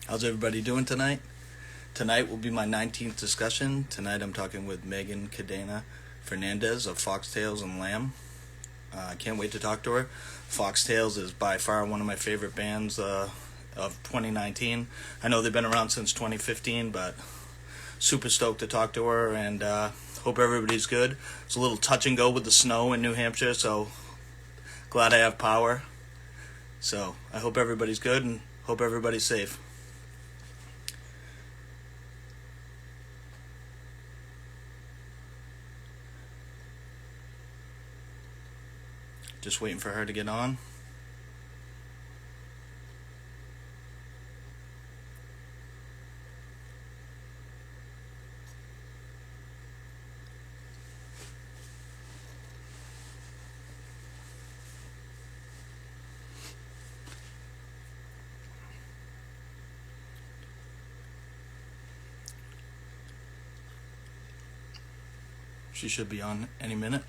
How's everybody doing tonight? Tonight will be my 19th discussion. Tonight I'm talking with Megan Cadena-Fernandez of Foxtails and Lamb. I can't wait to talk to her. Foxtails is by far one of my favorite bands of 2019. I know they've been around since 2015, but super stoked to talk to her and hope everybody's good. It's a little touch and go with the snow in New Hampshire, so glad I have power. So I hope everybody's good and hope everybody's safe. Just waiting for her to get on. She should be on any minute.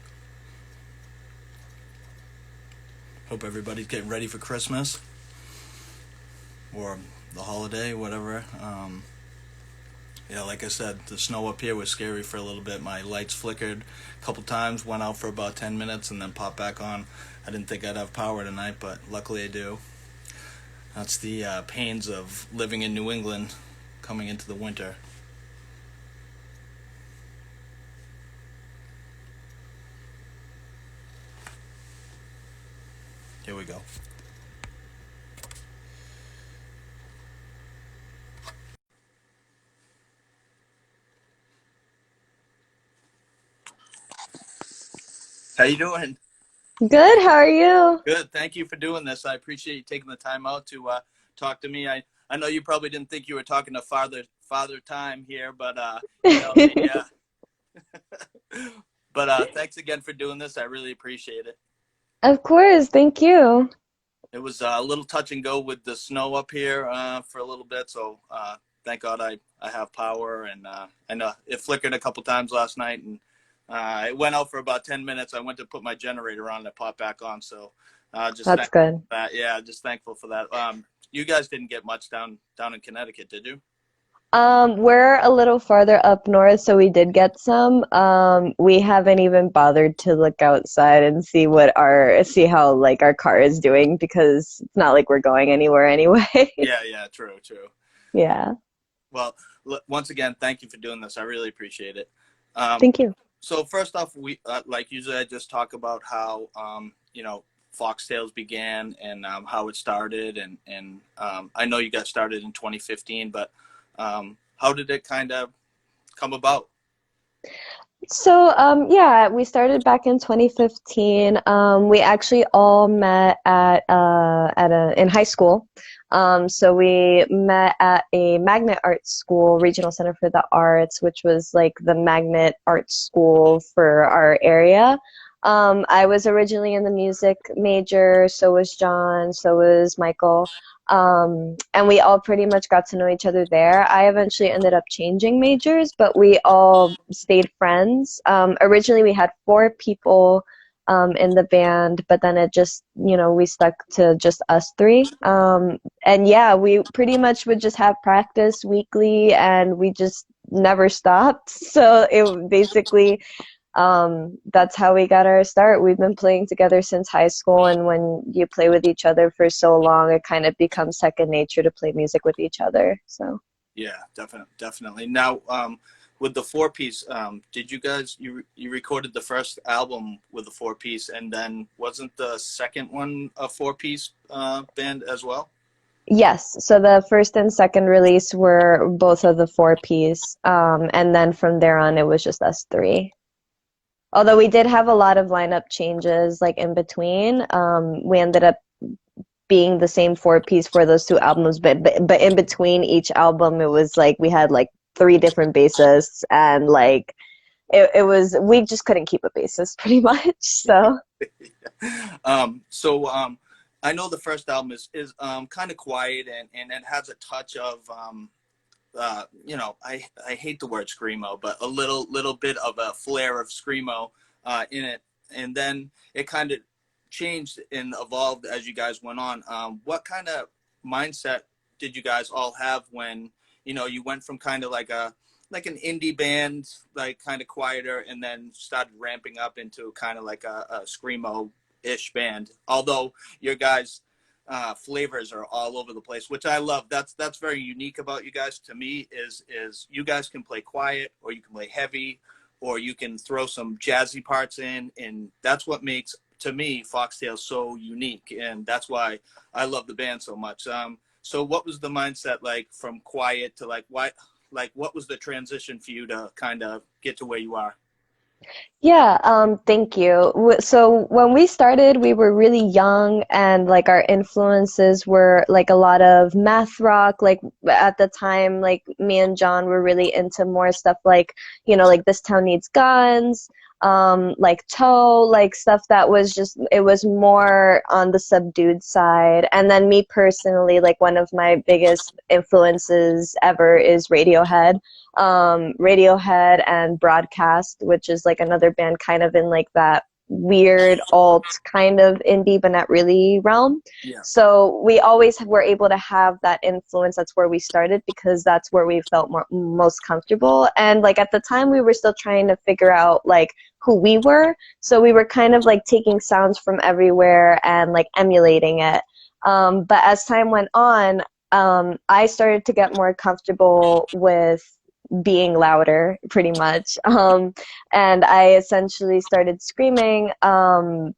Hope everybody's getting ready for Christmas or the holiday, whatever. Yeah, like I said, the snow up here was scary for a little bit. My lights flickered a couple times, went out for about 10 minutes, and then popped back on. I didn't think I'd have power tonight, but luckily I do. That's the pains of living in New England coming into the winter. Here we go. How you doing? Good, how are you? Good. Thank you for doing this. I appreciate you taking the time out to talk to me. I know you probably didn't think you were talking to Father Time here, but thanks again for doing this. I really appreciate it. Of course, thank you. It was a little touch and go with the snow up here for a little bit, so thank God I have power, and I know it flickered a couple times last night, and it went out for about 10 minutes. I went to put my generator on and it popped back on, so just That's thankful good. for that. Yeah, just thankful for that. You guys didn't get much down in Connecticut, did you? We're a little farther up north, so we did get some. We haven't even bothered to look outside and see how like our car is doing because it's not like we're going anywhere anyway. Yeah, yeah, true, true. Yeah, Well, once again, thank you for doing this. I really appreciate it. Um, thank you. so first off, we like usually I just talk about how Foxtails began and how it started, and I know you got started in 2015, but how did it kind of come about? Yeah, we started back in 2015. We actually all met in high school. So we met at a magnet art school, Regional Center for the Arts, which was like the magnet art school for our area. I was originally in the music major, so was John, so was Michael. And we all pretty much got to know each other there. I eventually ended up changing majors, but we all stayed friends. Originally, we had four people in the band, but then it just, we stuck to just us three. And yeah, we pretty much would just have practice weekly, and we just never stopped. So it basically that's how we got our start. We've been playing together since high school, and when you play with each other for so long, it kind of becomes second nature to play music with each other. So, Yeah, definitely. Now, with the four piece, did you guys you recorded the first album with a four piece, and then wasn't the second one a four piece band as well? yes, so the first and second release were both of the four piece, and then from there on, it was just us three. Although we did have a lot of lineup changes like in between, we ended up being the same four piece for those two albums, but in between each album, it was like we had like three different bassists, and like it was we just couldn't keep a bassist pretty much. So So I know the first album is kind of quiet and it has a touch of I hate the word screamo, but a little bit of a flair of screamo in it, and then it kind of changed and evolved as you guys went on. What kind of mindset did you guys all have when, you went from kind of like an indie band, like kind of quieter, and then started ramping up into kind of like a screamo-ish band. Although your guys' flavors are all over the place, which I love. That's very unique about you guys. To me, is you guys can play quiet, or you can play heavy, or you can throw some jazzy parts in, and that's what makes, to me, Foxtails so unique, and that's why I love the band so much. So what was the mindset like from quiet to like why? Like, what was the transition for you to kind of get to where you are? Yeah, thank you. So when we started, we were really young, and like our influences were like a lot of math rock. Like at the time, like me and John were really into more stuff like, like This Town Needs Guns, like Toe, like stuff that was just, it was more on the subdued side. And then me personally, like one of my biggest influences ever is Radiohead. Radiohead and Broadcast, which is like another band kind of in like that weird alt kind of indie but not really realm. Yeah. So we always were able to have that influence. That's where we started because that's where we felt most comfortable. And like at the time we were still trying to figure out like who we were. So we were kind of like taking sounds from everywhere and like emulating it. But as time went on, I started to get more comfortable with being louder pretty much, and I essentially started screaming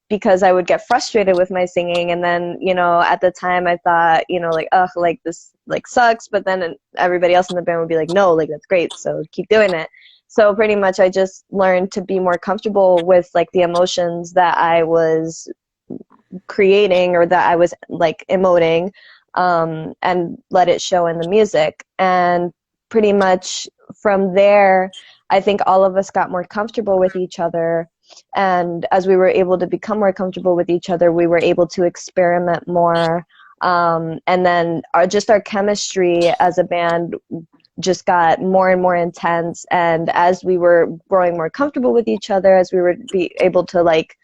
because I would get frustrated with my singing, and then at the time I thought like, ugh, like this like sucks, but then everybody else in the band would be like, no, like that's great, so keep doing it. So pretty much I just learned to be more comfortable with like the emotions that I was creating or that I was like emoting, and let it show in the music. And pretty much from there, I think all of us got more comfortable with each other. And as we were able to become more comfortable with each other, we were able to experiment more. And then our chemistry as a band just got more and more intense. And as we were growing more comfortable with each other, as we were be able to like,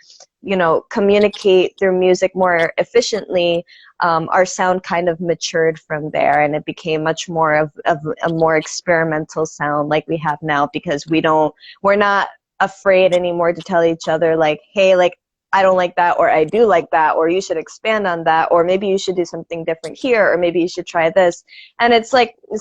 communicate through music more efficiently, our sound kind of matured from there, and it became much more of a more experimental sound like we have now, because we're not afraid anymore to tell each other like, hey, like I don't like that, or I do like that, or you should expand on that, or maybe you should do something different here, or maybe you should try this. And it's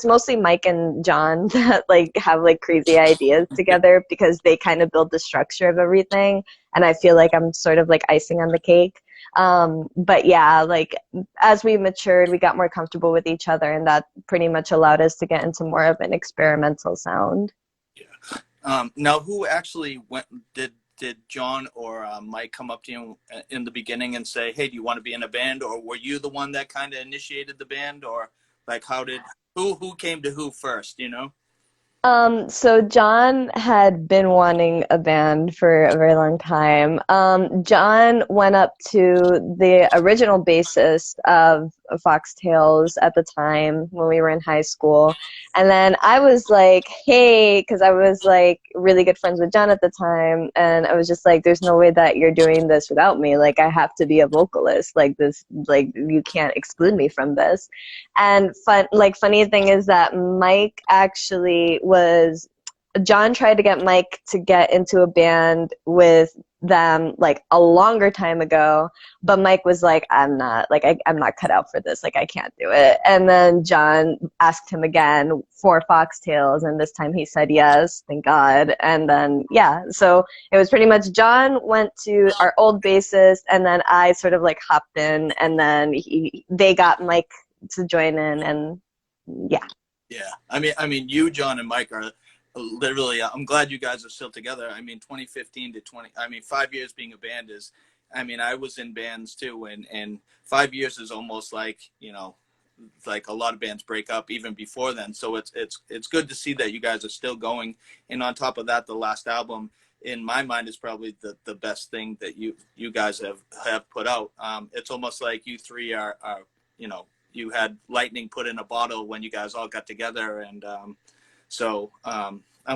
mostly Mike and John that like have like crazy ideas together because they kind of build the structure of everything, and I feel like I'm sort of like icing on the cake. But yeah, like as we matured, we got more comfortable with each other, and that pretty much allowed us to get into more of an experimental sound. Yeah. Now, who actually went? Did John or Mike come up to you in the beginning and say, "Hey, do you want to be in a band?" Or were you the one that kind of initiated the band, or like how did who came to who first? You know? So John had been wanting a band for a very long time. John went up to the original bassist of Foxtails at the time when we were in high school. And then I was like, hey, because I was like really good friends with John at the time. And I was just like, there's no way that you're doing this without me. Like, I have to be a vocalist. Like, this, like, you can't exclude me from this. And funny thing is that Mike actually was John tried to get Mike to get into a band with them like a longer time ago, but Mike was like, I'm not like I'm not cut out for this, like I can't do it. And then John asked him again for Foxtails, and this time he said yes, thank God. And then yeah, so it was pretty much John went to our old bassist, and then I sort of like hopped in, and then they got Mike to join in, and yeah. Yeah. I mean, you, John, and Mike are literally. I'm glad you guys are still together. I mean, 2015 to 20. I mean, 5 years being a band is. I mean, I was in bands too, and 5 years is almost like like a lot of bands break up even before then. So it's good to see that you guys are still going. And on top of that, the last album, in my mind, is probably the best thing that you guys have put out. It's almost like you three are you had lightning put in a bottle when you guys all got together, and I'm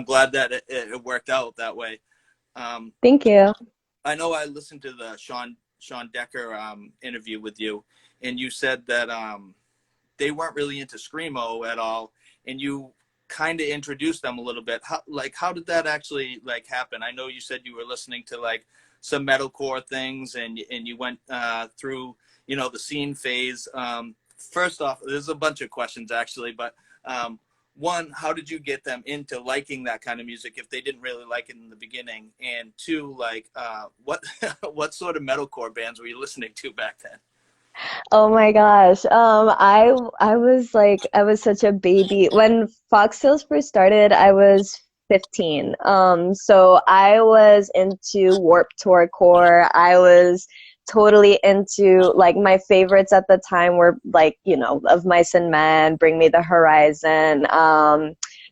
glad that it worked out that way. Um, Thank you. I know I listened to the Sean Decker interview with you, and you said that they weren't really into screamo at all, and you kind of introduced them a little bit. How did that actually like happen? I know you said you were listening to like some metalcore things, and you went through, you know, the scene phase. First off, there's a bunch of questions actually, but one, how did you get them into liking that kind of music if they didn't really like it in the beginning? And two, like what what sort of metalcore bands were you listening to back then? Oh my gosh. I was such a baby. When Foxtails first started, I was 15. So I was into Warped Tour core. I was totally into like my favorites at the time were like, you know, Of Mice and Men, Bring Me the Horizon.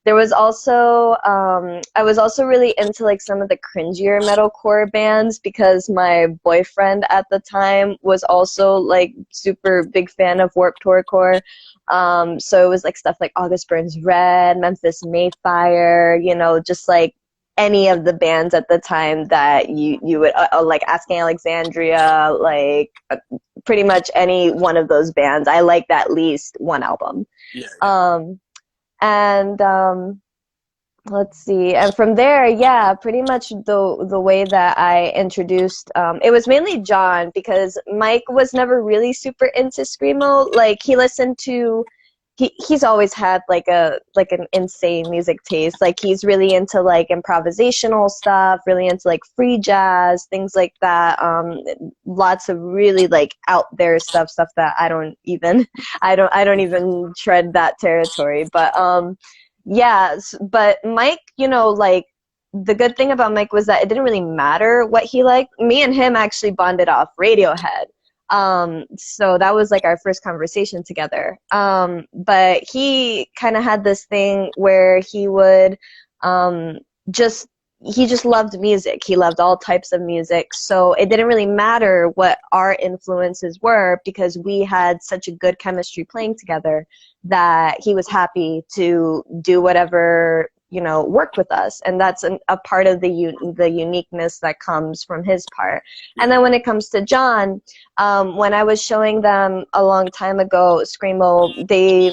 There was also I was also really into like some of the cringier metalcore bands because my boyfriend at the time was also like super big fan of Warped Tour core. So it was like stuff like August Burns Red, Memphis Mayfire, you know, just like any of the bands at the time that you would like Asking Alexandria, like pretty much any one of those bands. I liked at least one album. Yeah, yeah. Um, and let's see. And from there, yeah, pretty much the way that I introduced it was mainly John because Mike was never really super into screamo. Like he listened to he's always had like an insane music taste. Like he's really into like improvisational stuff, really into like free jazz, things like that. Lots of really like out there stuff that I don't even I don't even tread that territory. But yes, but Mike, you know, like the good thing about Mike was that it didn't really matter what he liked. Me and him actually bonded off Radiohead. So that was like our first conversation together. But he kind of had this thing where he would just he just loved music. He loved all types of music. So it didn't really matter what our influences were because we had such a good chemistry playing together that he was happy to do whatever, you know, worked with us. And that's a part of the uniqueness that comes from his part. And then when it comes to John, when I was showing them a long time ago Screamo, they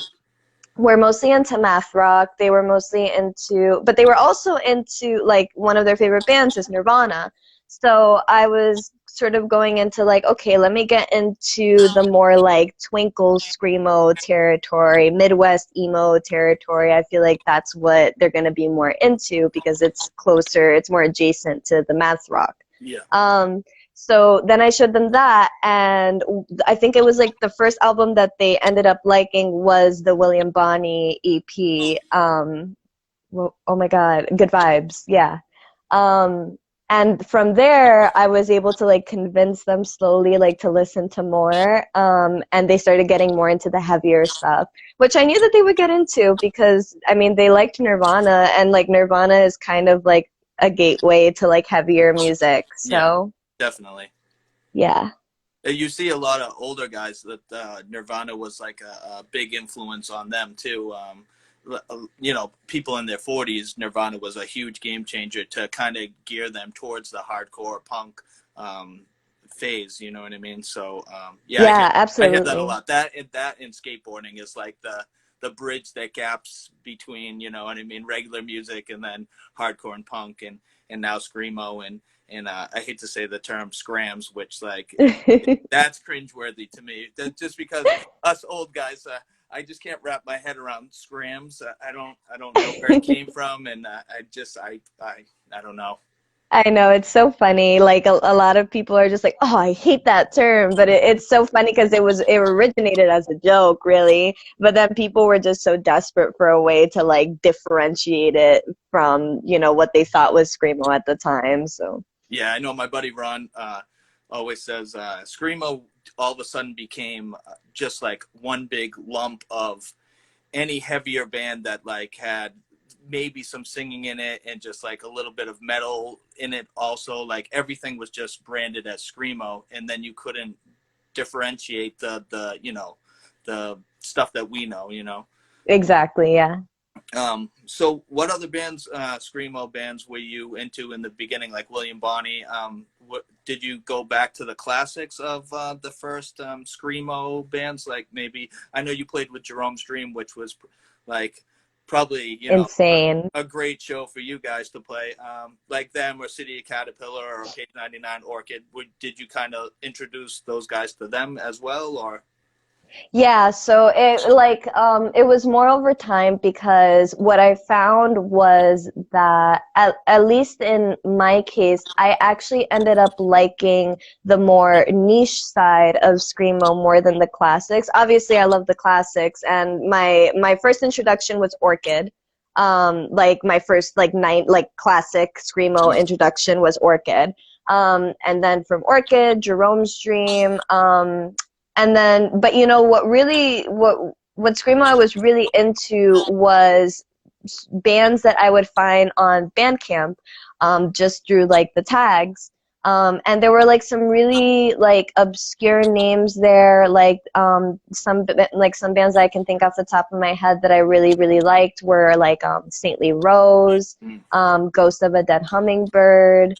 were mostly into math rock. They were mostly into, but they were also into like one of their favorite bands is Nirvana. So I was sort of going into like, okay, let me get into the more like twinkle screamo territory, Midwest emo territory. I feel like that's what they're going to be more into because it's closer, it's more adjacent to the math rock. Yeah. So then I showed them that, and I think it was like the first album that they ended up liking was the William Bonney EP. Well, oh my God, Good Vibes, yeah. And from there, I was able to like convince them slowly like to listen to more, and they started getting more into the heavier stuff, which I knew that they would get into because I mean they liked Nirvana, and like Nirvana is kind of like a gateway to like heavier music, Yeah, so. definitely. Yeah. You see a lot of older guys that Nirvana was like a big influence on them too. You know, people in their 40s, Nirvana was a huge game changer to kind of gear them towards the hardcore punk phase. You know what I mean? So yeah, Yeah, I hear that a absolutely. lot. That in skateboarding is like the bridge that gaps between, you know what I mean, regular music and then hardcore and punk and now screamo and I hate to say the term scrams, which like that's cringeworthy to me. Just because us old guys, I just can't wrap my head around scrams. I don't know where it came from, and I don't know. I know, it's so funny. Like a lot of people are just like, "Oh, I hate that term," but it's so funny because it originated as a joke, really. But then people were just so desperate for a way to like differentiate it from, you know, what they thought was screamo at the time. So, Yeah, I know my buddy Ron always says screamo all of a sudden became just like one big lump of any heavier band that like had maybe some singing in it and just like a little bit of metal in it also, like everything was just branded as screamo, and then you couldn't differentiate the you know, the stuff that we know, you know. exactly, yeah. So what other bands, screamo bands, were you into in the beginning, like William Bonney? What did you go back to the classics of the first screamo bands? Like maybe I know you played with Jerome's Dream, which was like probably Insane. a great show for you guys to play. Like them or City of Caterpillar or Cage 99 Orchid. Did you kind of introduce those guys to them as well, or? Yeah, so it was more over time because what I found was that at least in my case, I actually ended up liking the more niche side of screamo more than the classics. Obviously, I love the classics, and my first introduction was Orchid. Like my first classic screamo introduction was Orchid. And then from Orchid, Jerome's Dream, and then, but what screamo I was really into was bands that I would find on Bandcamp, just through like the tags. And there were like some really like obscure names there, some bands that I can think off the top of my head that I really really liked were like Saintly Rose, Ghost of a Dead Hummingbird.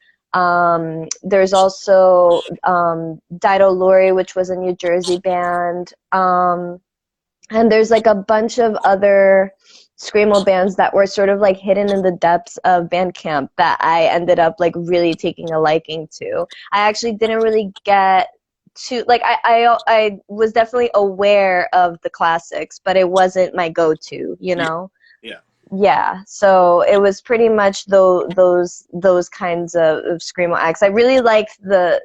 There's also Dido Lori, which was a New Jersey band. And there's like a bunch of other screamo bands that were sort of like hidden in the depths of Bandcamp that I ended up like really taking a liking to. I actually didn't really get to like I was definitely aware of the classics, but it wasn't my go-to, you Yeah. know? Yeah. Yeah, so it was pretty much those kinds of screamo acts. I really liked the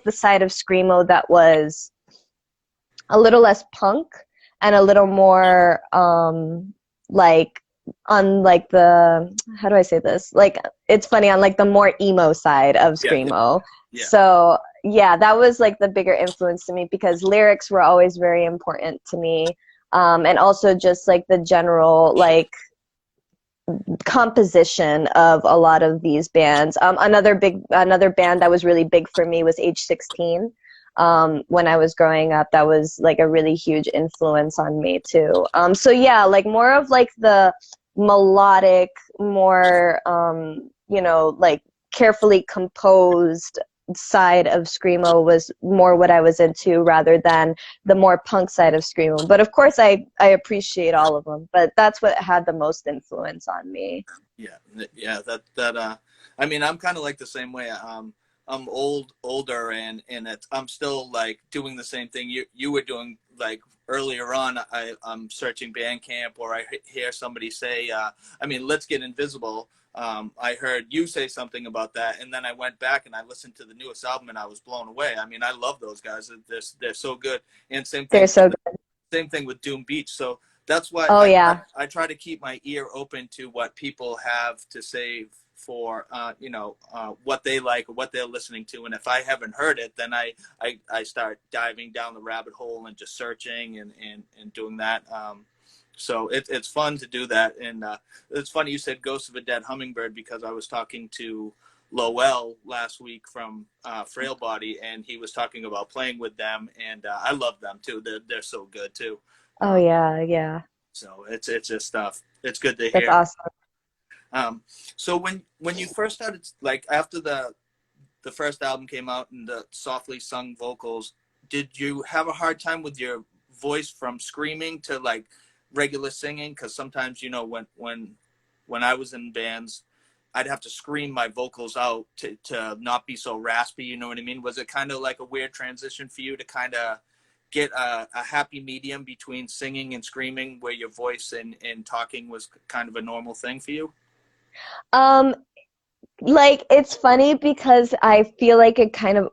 side of screamo that was a little less punk and a little more like on like the how do I say this? Like it's funny on like the more emo side of Yeah. Yeah. screamo. Yeah. So yeah, that was like the bigger influence to me because lyrics were always very important to me. And also just like the general like composition of a lot of these bands. Another band that was really big for me was Age 16. When I was growing up, that was like a really huge influence on me too. So yeah, like more of like the melodic, more like carefully composed side of screamo was more what I was into rather than the more punk side of screamo. But of course, I appreciate all of them. But that's what had the most influence on me. Yeah, yeah. I mean, I'm kind of like the same way. I'm older, and I'm still like doing the same thing you were doing. Like earlier on, I'm searching Bandcamp, or I hear somebody say, I mean, Let's Get Invisible. I heard you say something about that, and then I went back and I listened to the newest album, and I was blown away. I mean, I love those guys. They're so good. And They're so good. same thing with Doom Beach. So that's why Oh yeah. I try to keep my ear open to what people have to say for what they like or what they're listening to. And if I haven't heard it, then I start diving down the rabbit hole and just searching and doing that. So it's fun to do that. And it's funny you said Ghost of a Dead Hummingbird because I was talking to Lowell last week from Frail Body, and he was talking about playing with them, and I love them too. They're so good too. Oh yeah, yeah. So it's just stuff. It's good to That's hear. awesome. Um, so when you first started, like after the first album came out and the softly sung vocals, did you have a hard time with your voice from screaming to like regular singing? Because sometimes when I was in bands, I'd have to scream my vocals out to not be so raspy. You know what I mean? Was it kind of like a weird transition for you to kind of get a happy medium between singing and screaming where your voice and talking was kind of a normal thing for you? Um, like it's funny because I feel like it kind of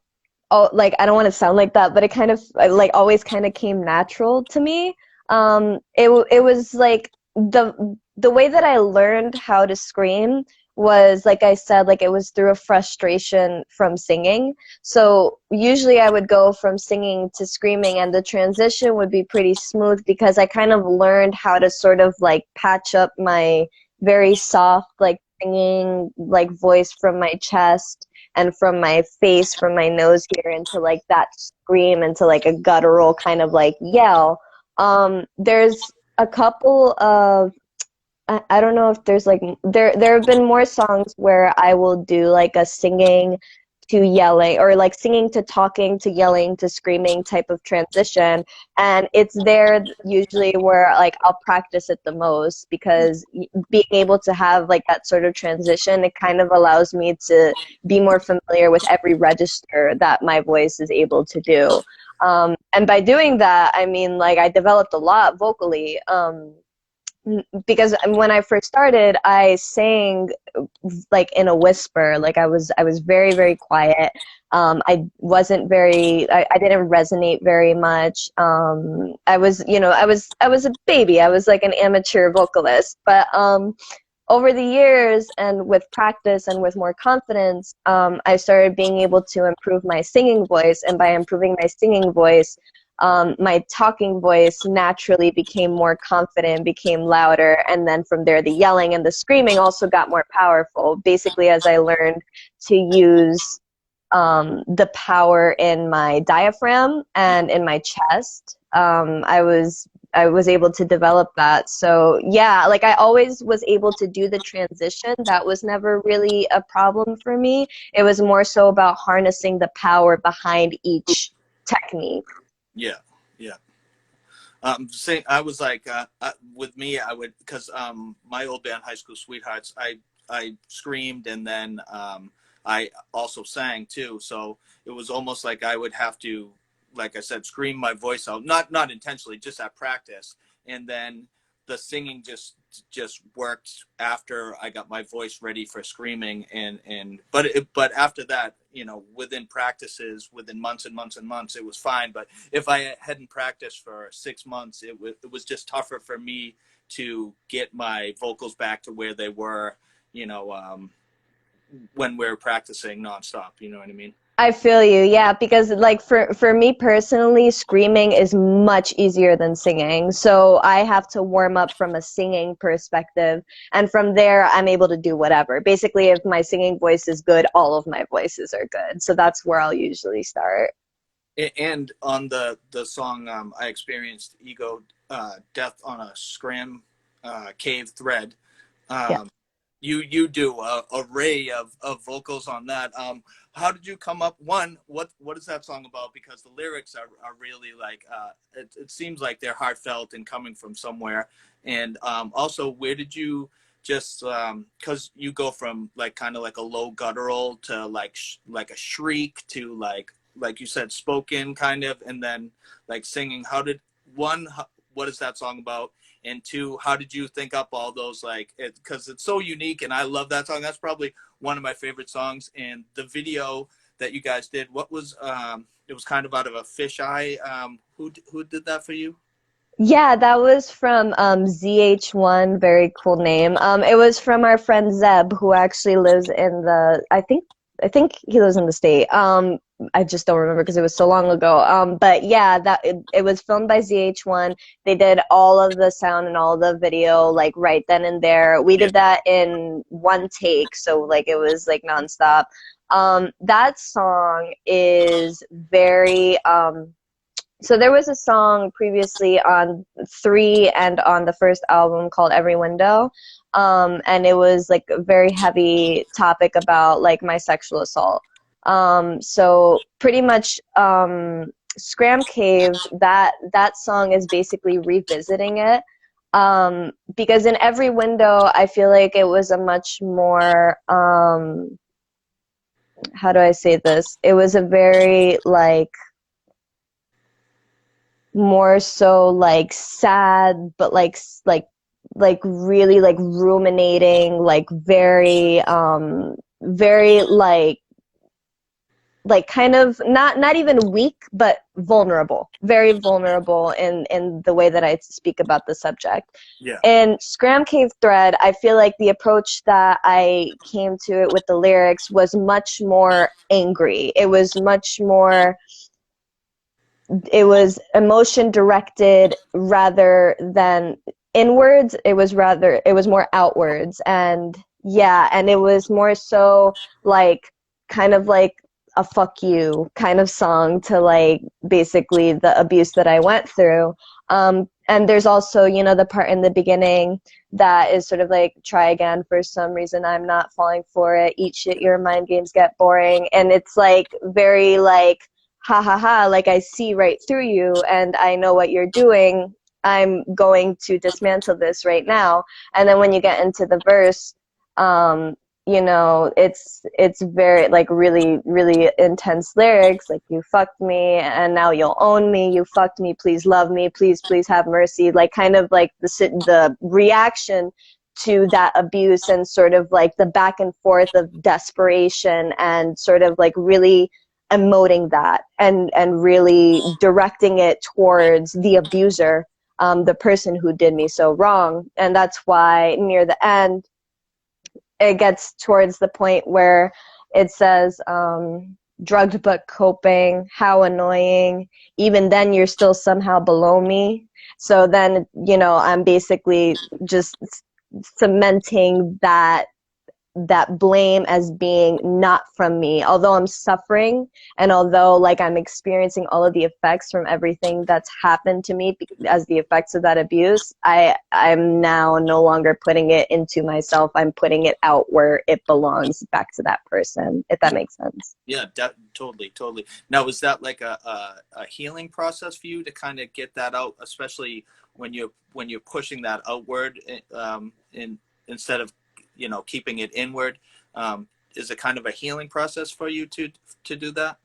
like I don't want to sound like that, but it kind of like always kind of came natural to me. It was like the way that I learned how to scream was like I said, like it was through a frustration from singing. So usually I would go from singing to screaming, and the transition would be pretty smooth because I kind of learned how to sort of like patch up my very soft like singing like voice from my chest and from my face, from my nose here into like that scream, into like a guttural kind of like yell. There's a couple of I don't know if there's like there have been more songs where I will do like a singing to yelling, or like singing to talking to yelling to screaming type of transition. And it's there usually where like I'll practice it the most, because being able to have like that sort of transition, it kind of allows me to be more familiar with every register that my voice is able to do. And by doing that, I mean, like, I developed a lot vocally. Because when I first started, I sang like in a whisper. Like I was very, very quiet. I didn't resonate very much. I was a baby. I was like an amateur vocalist. But over the years, and with practice and with more confidence, I started being able to improve my singing voice. And by improving my singing voice, my talking voice naturally became more confident, became louder, and then from there the yelling and the screaming also got more powerful. Basically, as I learned to use the power in my diaphragm and in my chest, I was able to develop that. So yeah, like I always was able to do the transition. That was never really a problem for me. It was more so about harnessing the power behind each technique. Yeah, yeah. Say I was like, with me, I would, because my old band, High School Sweethearts, I screamed, and then I also sang too. So it was almost like I would have to, like I said, scream my voice out, not intentionally, just at practice, and then the singing just worked after I got my voice ready for screaming. But after that, within practices, within months and months and months, it was fine. But if I hadn't practiced for 6 months, it was just tougher for me to get my vocals back to where they were, you know, when we're practicing nonstop. You know what I mean? I feel you, yeah, because like for me personally, screaming is much easier than singing. So I have to warm up from a singing perspective, and from there I'm able to do whatever. Basically, if my singing voice is good, all of my voices are good. So that's where I'll usually start. And on the song, I experienced ego death on a scram cave thread. Yeah. Um, you do a array of vocals on that. How did you come up? One, what is that song about? Because the lyrics are really like, it seems like they're heartfelt and coming from somewhere. And also, where did you just, because you go from like kind of like a low guttural to like a shriek to like you said, spoken kind of, and then like singing. How did one? What is that song about? And two, how did you think up all those, like, because it's so unique, and I love that song. That's probably one of my favorite songs. And the video that you guys did, what was, it was kind of out of a fisheye. Who did that for you? Yeah, that was from ZH1, very cool name. It was from our friend Zeb, who actually lives in I think he lives in the state. I just don't remember because it was so long ago. But yeah, it was filmed by ZH1. They did all of the sound and all the video like right then and there. We Yeah. did that in one take, so like it was like nonstop. That song is very so there was a song previously on 3 and on the first album called Every Window. And it was like a very heavy topic about like my sexual assault. So pretty much Scram Cave, that song is basically revisiting it. Because in Every Window, I feel like it was a much more, how do I say this? It was a very like, more so like sad, but like really like ruminating, like very like kind of not even weak, but vulnerable, very vulnerable in the way that I speak about the subject. Yeah. And Scram Cave Thread, I feel like the approach that I came to it with the lyrics was much more angry. It was emotion directed rather than inwards. It was more outwards. And yeah, and it was more so like kind of like a fuck you kind of song to like basically the abuse that I went through. And And there's also, you know, the part in the beginning that is sort of like, try again, for some reason I'm not falling for it, eat shit, your mind games get boring. And it's like very like, ha ha ha, like I see right through you and I know what you're doing. I'm going to dismantle this right now. And then when you get into the verse, you know, it's very like really, really intense lyrics, like you fucked me and now you'll own me, you fucked me, please love me, please have mercy, like kind of like the reaction to that abuse and sort of like the back and forth of desperation and sort of like really emoting that and really directing it towards the abuser, the person who did me so wrong. And that's why near the end it gets towards the point where it says, drugged but coping, how annoying, even then you're still somehow below me. So then, you know, I'm basically just cementing that blame as being not from me. Although I'm suffering and although like I'm experiencing all of the effects from everything that's happened to me as the effects of that abuse, I'm now no longer putting it into myself. I'm putting it out where it belongs, back to that person, if that makes sense. Yeah, totally. Now, was that like a healing process for you to kind of get that out, especially when you're pushing that outward, in instead of, you know, keeping it inward? Is it kind of a healing process for you to do that?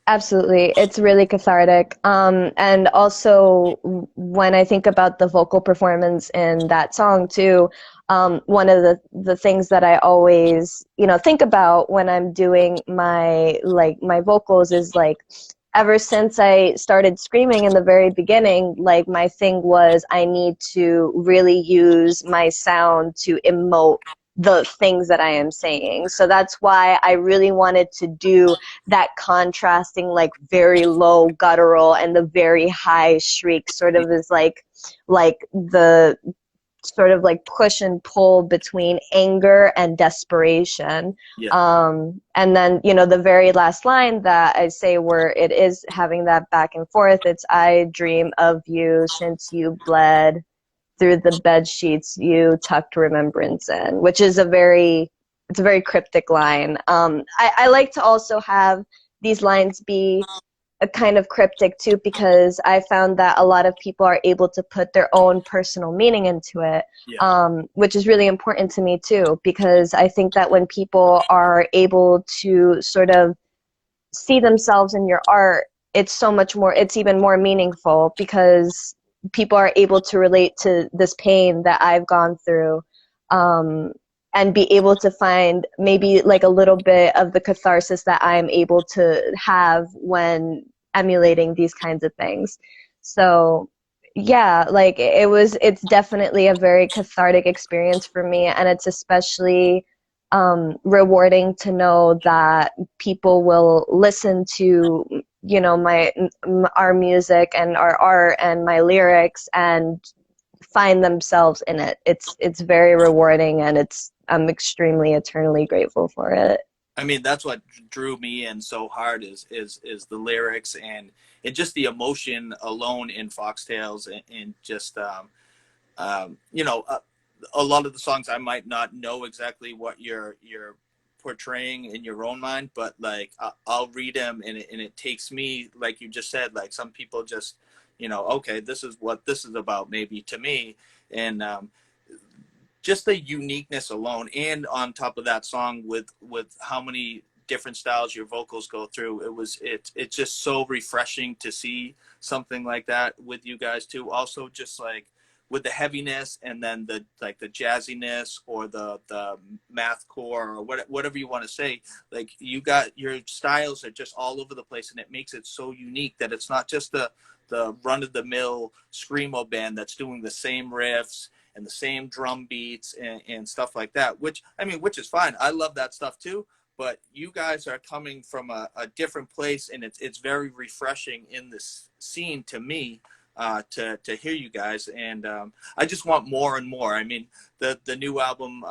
Absolutely. It's really cathartic. And also, when I think about the vocal performance in that song too, one of the things that I always, you know, think about when I'm doing my vocals is like, ever since I started screaming in the very beginning, like my thing was I need to really use my sound to emote the things that I am saying. So that's why I really wanted to do that contrasting, like very low guttural and the very high shriek, sort of is like the sort of like push and pull between anger and desperation. Yeah. And then, you know, the very last line that I say where it is having that back and forth, it's I dream of you since you bled through the bed sheets you tucked remembrance in, which is it's a very cryptic line. I like to also have these lines be a kind of cryptic too, because I found that a lot of people are able to put their own personal meaning into it, Yeah. which is really important to me too, because I think that when people are able to sort of see themselves in your art, it's so much more, it's even more meaningful because people are able to relate to this pain that I've gone through, and be able to find maybe like a little bit of the catharsis that I'm able to have when emulating these kinds of things. So yeah, like it's definitely a very cathartic experience for me, and it's especially rewarding to know that people will listen to, you know, our music and our art and my lyrics and find themselves in it. It's very rewarding, and I'm extremely eternally grateful for it. I mean, that's what drew me in so hard is the lyrics and just the emotion alone in Foxtails, and just you know, a lot of the songs I might not know exactly what you're portraying in your own mind, but like I'll read them and it takes me, like you just said, like some people just, you know, okay, this is what this is about, maybe to me. And just the uniqueness alone, and on top of that song with how many different styles your vocals go through, it's just so refreshing to see something like that with you guys too. Also, just like with the heaviness and then the like the jazziness or the mathcore or whatever you want to say, like you got your styles are just all over the place, and it makes it so unique that it's not just the run of the mill screamo band that's doing the same riffs and the same drum beats and stuff like that, which I mean, which is fine. I love that stuff too. But you guys are coming from a different place, and it's very refreshing in this scene to me, to hear you guys. And I just want more and more. I mean, the new album,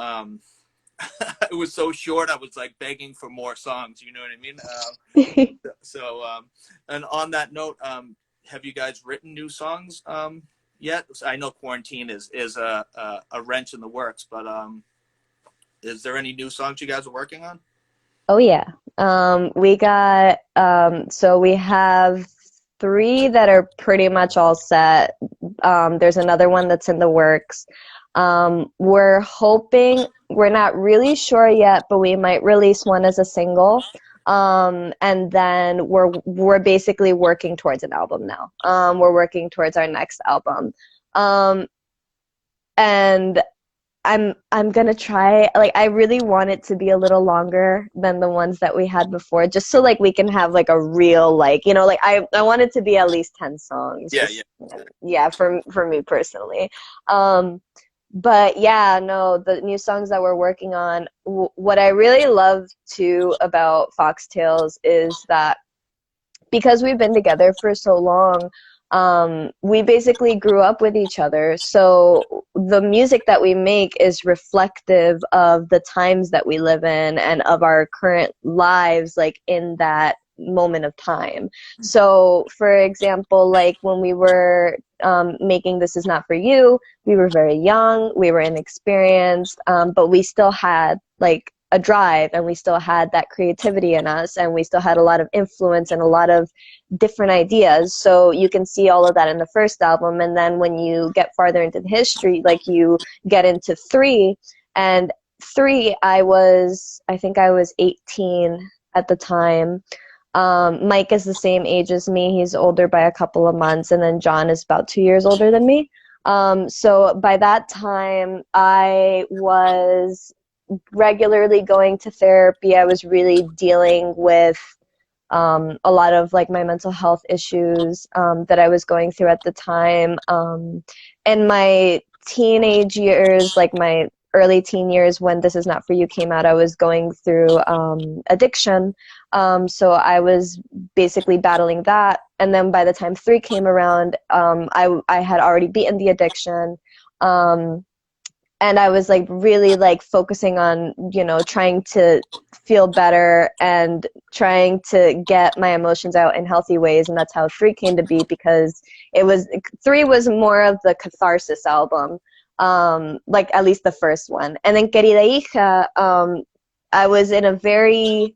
it was so short. I was like begging for more songs. You know what I mean? So, and on that note, have you guys written new songs yet? I know quarantine is a wrench in the works, but is there any new songs you guys are working on? Oh yeah. We got so we have three that are pretty much all set. There's another one that's in the works. We're hoping, we're not really sure yet, but we might release one as a single. And then we're basically working towards an album now. We're working towards our next album. Um, and I'm gonna try, like, I really want it to be a little longer than the ones that we had before, just so like we can have like a real, like, like I want it to be at least 10 songs, Yeah, just yeah. yeah, for me personally. Um but yeah, no, the new songs that we're working on, what I really love too about Foxtails is that because we've been together for so long, we basically grew up with each other. So the music that we make is reflective of the times that we live in and of our current lives, like in that moment of time. So, for example, like when we were making This Is Not For You, we were very young, we were inexperienced, but we still had like a drive, and we still had that creativity in us, and we still had a lot of influence and a lot of different ideas. So you can see all of that in the first album, and then when you get farther into the history, like you get into three, and three, I think I was 18 at the time. Mike is the same age as me. He's older by a couple of months, and then John is about 2 years older than me. So by that time, I was regularly going to therapy. I was really dealing with a lot of like my mental health issues that I was going through at the time. In my teenage years, like my early teen years when This Is Not For You came out, I was going through addiction. So I was basically battling that. And then by the time three came around, I had already beaten the addiction. And I was like really like focusing on, trying to feel better and trying to get my emotions out in healthy ways. And that's how three came to be, because three was more of the catharsis album, like at least the first one. And then Querida Hija, I was in a very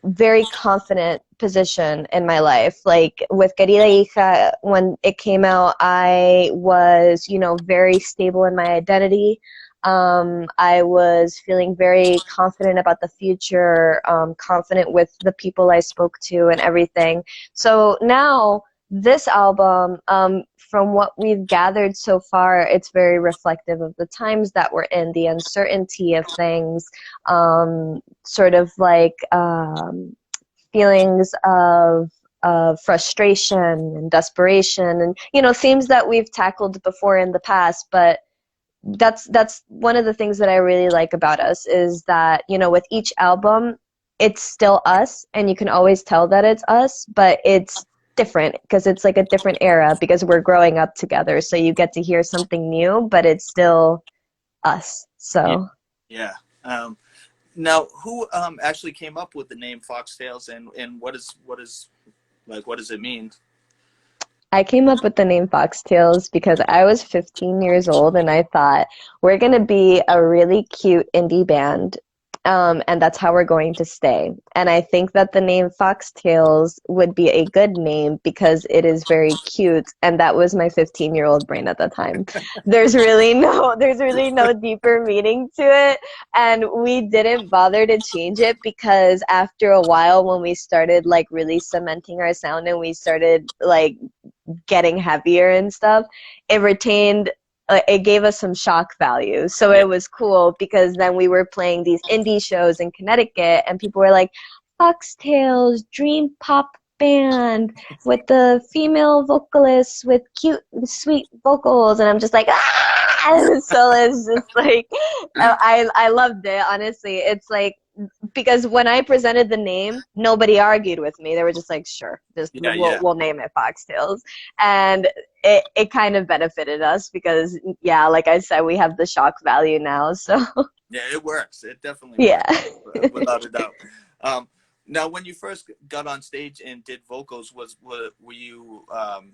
very confident position in my life. Like with Querida Hija, when it came out, I was, very stable in my identity. I was feeling very confident about the future, confident with the people I spoke to and everything. So now this album, from what we've gathered so far, it's very reflective of the times that we're in, the uncertainty of things, sort of like feelings of frustration and desperation, and themes that we've tackled before in the past. But that's one of the things that I really like about us, is that with each album, it's still us, and you can always tell that it's us, but it's different because it's like a different era, because we're growing up together. So you get to hear something new, but it's still us. Yeah. So Yeah. Now, who actually came up with the name Foxtails, and what does it mean? I came up with the name Foxtails because I was 15 years old, and I thought we're going to be a really cute indie band, and that's how we're going to stay. And I think that the name Foxtails would be a good name because it is very cute, and that was my 15-year-old brain at the time. There's really no deeper meaning to it, and we didn't bother to change it because after a while, when we started like really cementing our sound and we started like getting heavier and stuff, it gave us some shock value. So Yeah. it was cool because then we were playing these indie shows in Connecticut, and people were like, Foxtails, dream pop band with the female vocalists with cute, sweet vocals. And I'm just like, ah! So it's just like, I loved it, honestly. It's like, because when I presented the name, nobody argued with me. They were just like, "Sure, just Yeah. we'll Yeah. we'll name it Foxtails," and it kind of benefited us because, yeah, like I said, we have the shock value now. So Yeah. It works. It definitely yeah. works, without a doubt. Um, Now, when you first got on stage and did vocals, were you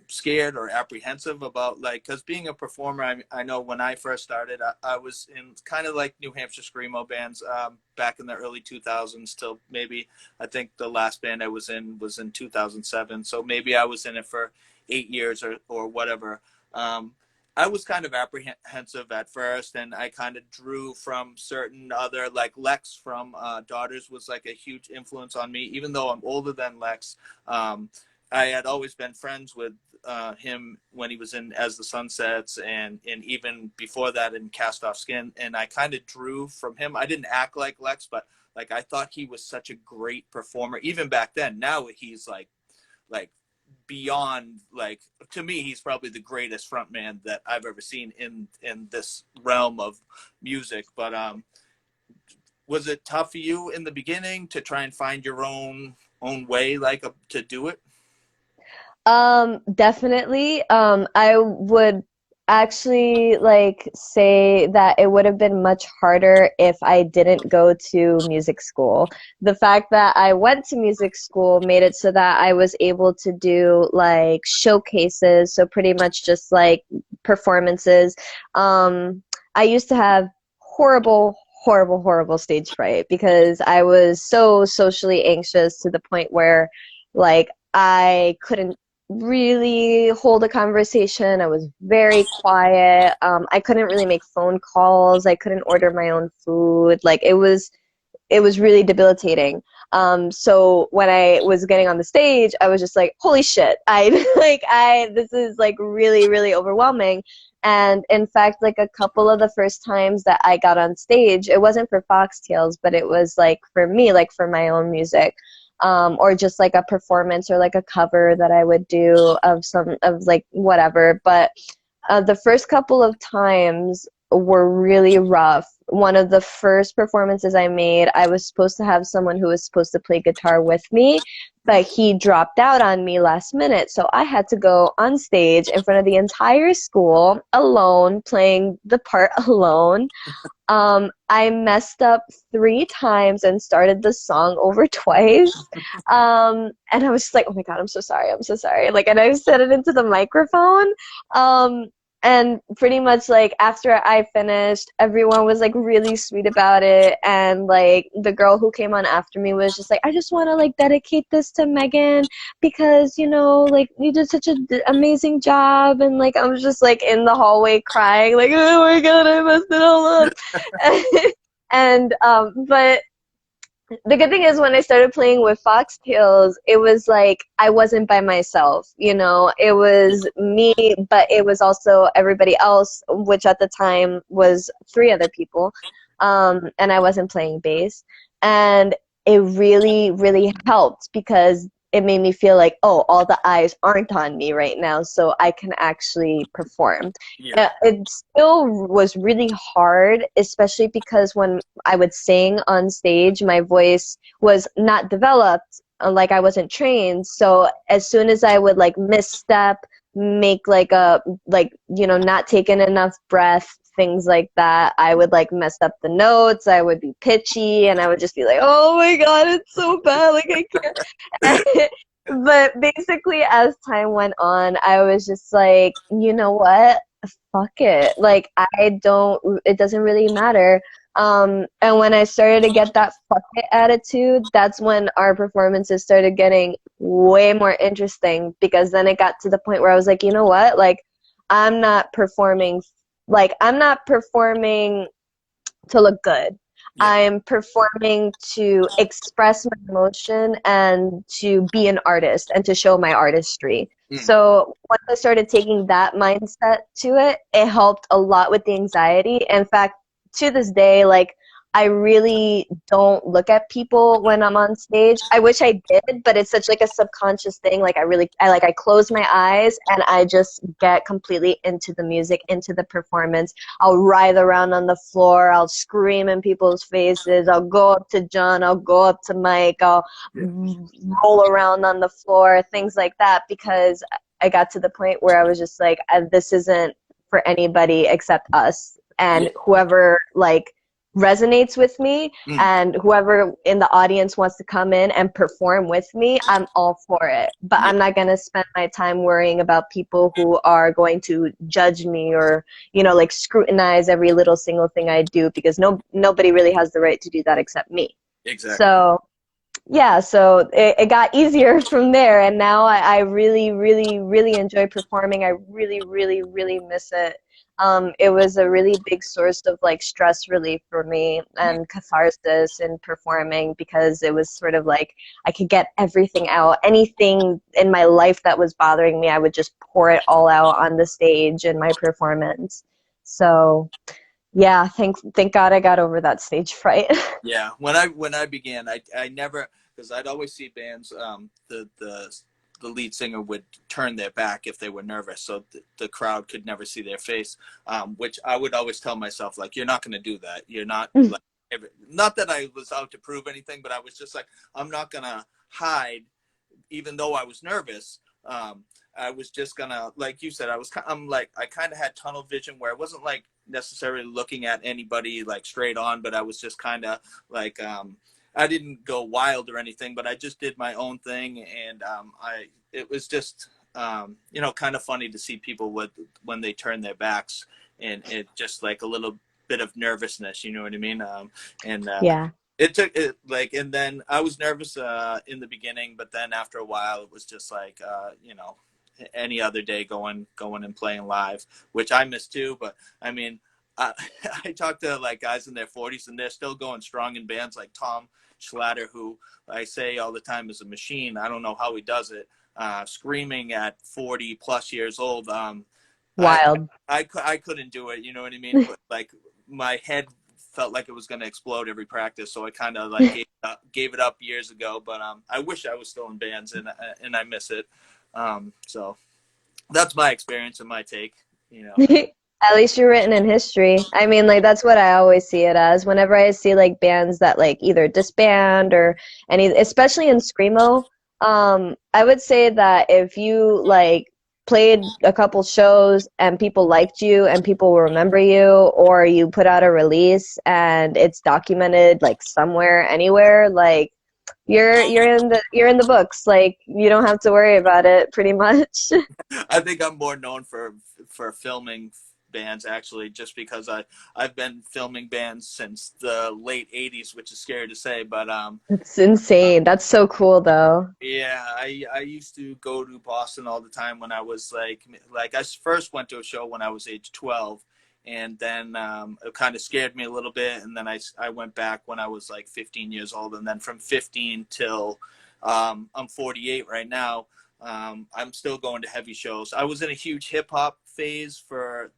scared or apprehensive about, like, because being a performer, I know when I first started, I was in kind of like New Hampshire screamo bands back in the early 2000s till maybe I think the last band I was in 2007. So maybe I was in it for 8 years or whatever. Um, I was kind of apprehensive at first, and I kind of drew from certain other, like Lex from Daughters was like a huge influence on me. Even though I'm older than Lex, I had always been friends with him when he was in As the Sun Sets, and even before that in Cast Off Skin. And I kind of drew from him. I didn't act like Lex, but like I thought he was such a great performer even back then. Now he's like beyond, like, to me he's probably the greatest frontman that I've ever seen in this realm of music. But was it tough for you in the beginning to try and find your own way, like, to do it? Definitely. I would actually like say that it would have been much harder if I didn't go to music school. The fact that I went to music school made it so that I was able to do like showcases, so pretty much just like performances. I used to have horrible stage fright because I was so socially anxious to the point where like I couldn't really hold a conversation. I was very quiet. I couldn't really make phone calls. I couldn't order my own food. Like it was really debilitating. So when I was getting on the stage, I was just like, holy shit. This is like really overwhelming. And in fact, like a couple of the first times that I got on stage, it wasn't for Foxtails, but it was like for me, like for my own music. Or just like a performance or like a cover that I would do of some of like whatever. But the first couple of times were really rough. One of the first performances I made, I was supposed to have someone who was supposed to play guitar with me, but he dropped out on me last minute. So I had to go on stage in front of the entire school alone, playing the part alone. I messed up 3 times and started the song over twice. And I was just like, oh my God, I'm so sorry. I'm so sorry. Like, and I said it into the microphone. Um, and pretty much like after I finished, everyone was like really sweet about it. And like the girl who came on after me was just like, I just want to like dedicate this to Megan because, you know, like you did such an amazing job. And like, I was just like in the hallway crying, like, oh my God, I messed it all up. And but the good thing is when I started playing with Foxtails, it was like I wasn't by myself, you know. It was me, but it was also everybody else, which at the time was 3 other people. And I wasn't playing bass. And it really helped because it made me feel like, oh, all the eyes aren't on me right now, so I can actually perform. Yeah. It still was really hard, especially because when I would sing on stage, my voice was not developed, like I wasn't trained. So as soon as I would like misstep, make like a like you know not taking enough breath, things like that, I would like mess up the notes. I would be pitchy, and I would just be like, "Oh my God, it's so bad! Like I can't." But basically, as time went on, I was just like, you know what? Fuck it. Like I don't. It doesn't really matter. And when I started to get that fuck it attitude, that's when our performances started getting way more interesting because then it got to the point where I was like, you know what? Like, I'm not performing, I'm not performing to look good. Yeah. I'm performing to express my emotion and to be an artist and to show my artistry. Mm. So once I started taking that mindset to it, it helped a lot with the anxiety. In fact, to this day, like I really don't look at people when I'm on stage. I wish I did, but it's such like a subconscious thing. Like I close my eyes and I just get completely into the music, into the performance. I'll writhe around on the floor. I'll scream in people's faces. I'll go up to John. I'll go up to Mike. I'll roll around on the floor, things like that, because I got to the point where I was just like, this isn't for anybody except us. And Yeah. whoever like resonates with me, Mm. and whoever in the audience wants to come in and perform with me, I'm all for it. But Yeah, I'm not going to spend my time worrying about people who are going to judge me or, like scrutinize every little single thing I do, because nobody really has the right to do that except me. exactly. So yeah, so it got easier from there, and now I really, really, really enjoy performing. I really, really, really miss it. It was a really big source of like stress relief for me Mm. and catharsis in performing, because it was sort of like I could get everything out. Anything in my life that was bothering me, I would just pour it all out on the stage in my performance. So yeah, thank God I got over that stage fright. Yeah, when I began, I never, because I'd always see bands, the lead singer would turn their back if they were nervous, so the crowd could never see their face. Which I would always tell myself, like, you're not going to do that. You're not like, not that I was out to prove anything, but I was just like, I'm not gonna hide, even though I was nervous. I was just gonna, like you said, I'm like, I kind of had tunnel vision where I wasn't like necessarily looking at anybody like straight on, but I was just kind of like, I didn't go wild or anything, but I just did my own thing, and it was just, kind of funny to see people when they turn their backs, and it just like a little bit of nervousness, you know what I mean? And Yeah. it took it like, and then I was nervous in the beginning, but then after a while it was just like, any other day going and playing live, which I miss too. But I mean, I, I talk to like guys in their 40s and they're still going strong in bands, like Tom Schlatter, who I say all the time is a machine. I don't know how he does it, screaming at 40 plus years old. I, Wild. I couldn't do it, you know what I mean? But like, my head felt like it was going to explode every practice, so I kind of like gave it up years ago. But I wish I was still in bands, and I miss it. So that's my experience and my take. You know. At least you're written in history. I mean, like that's what I always see it as. Whenever I see like bands that like either disband or any, especially in screamo, I would say that if you like played a couple shows and people liked you and people will remember you, or you put out a release and it's documented like somewhere, anywhere, like you're in the books. Like you don't have to worry about it, pretty much. I think I'm more known for filming bands, actually, just because I've been filming bands since the late 80s, which is scary to say, but It's insane. That's so cool, though. yeah, I used to go to Boston all the time when I was like I first went to a show when I was age 12, and then it kind of scared me a little bit, and then I went back when I was like 15 years old, and then from 15 till I'm 48 right now. I'm still going to heavy shows. I was in a huge hip hop phase for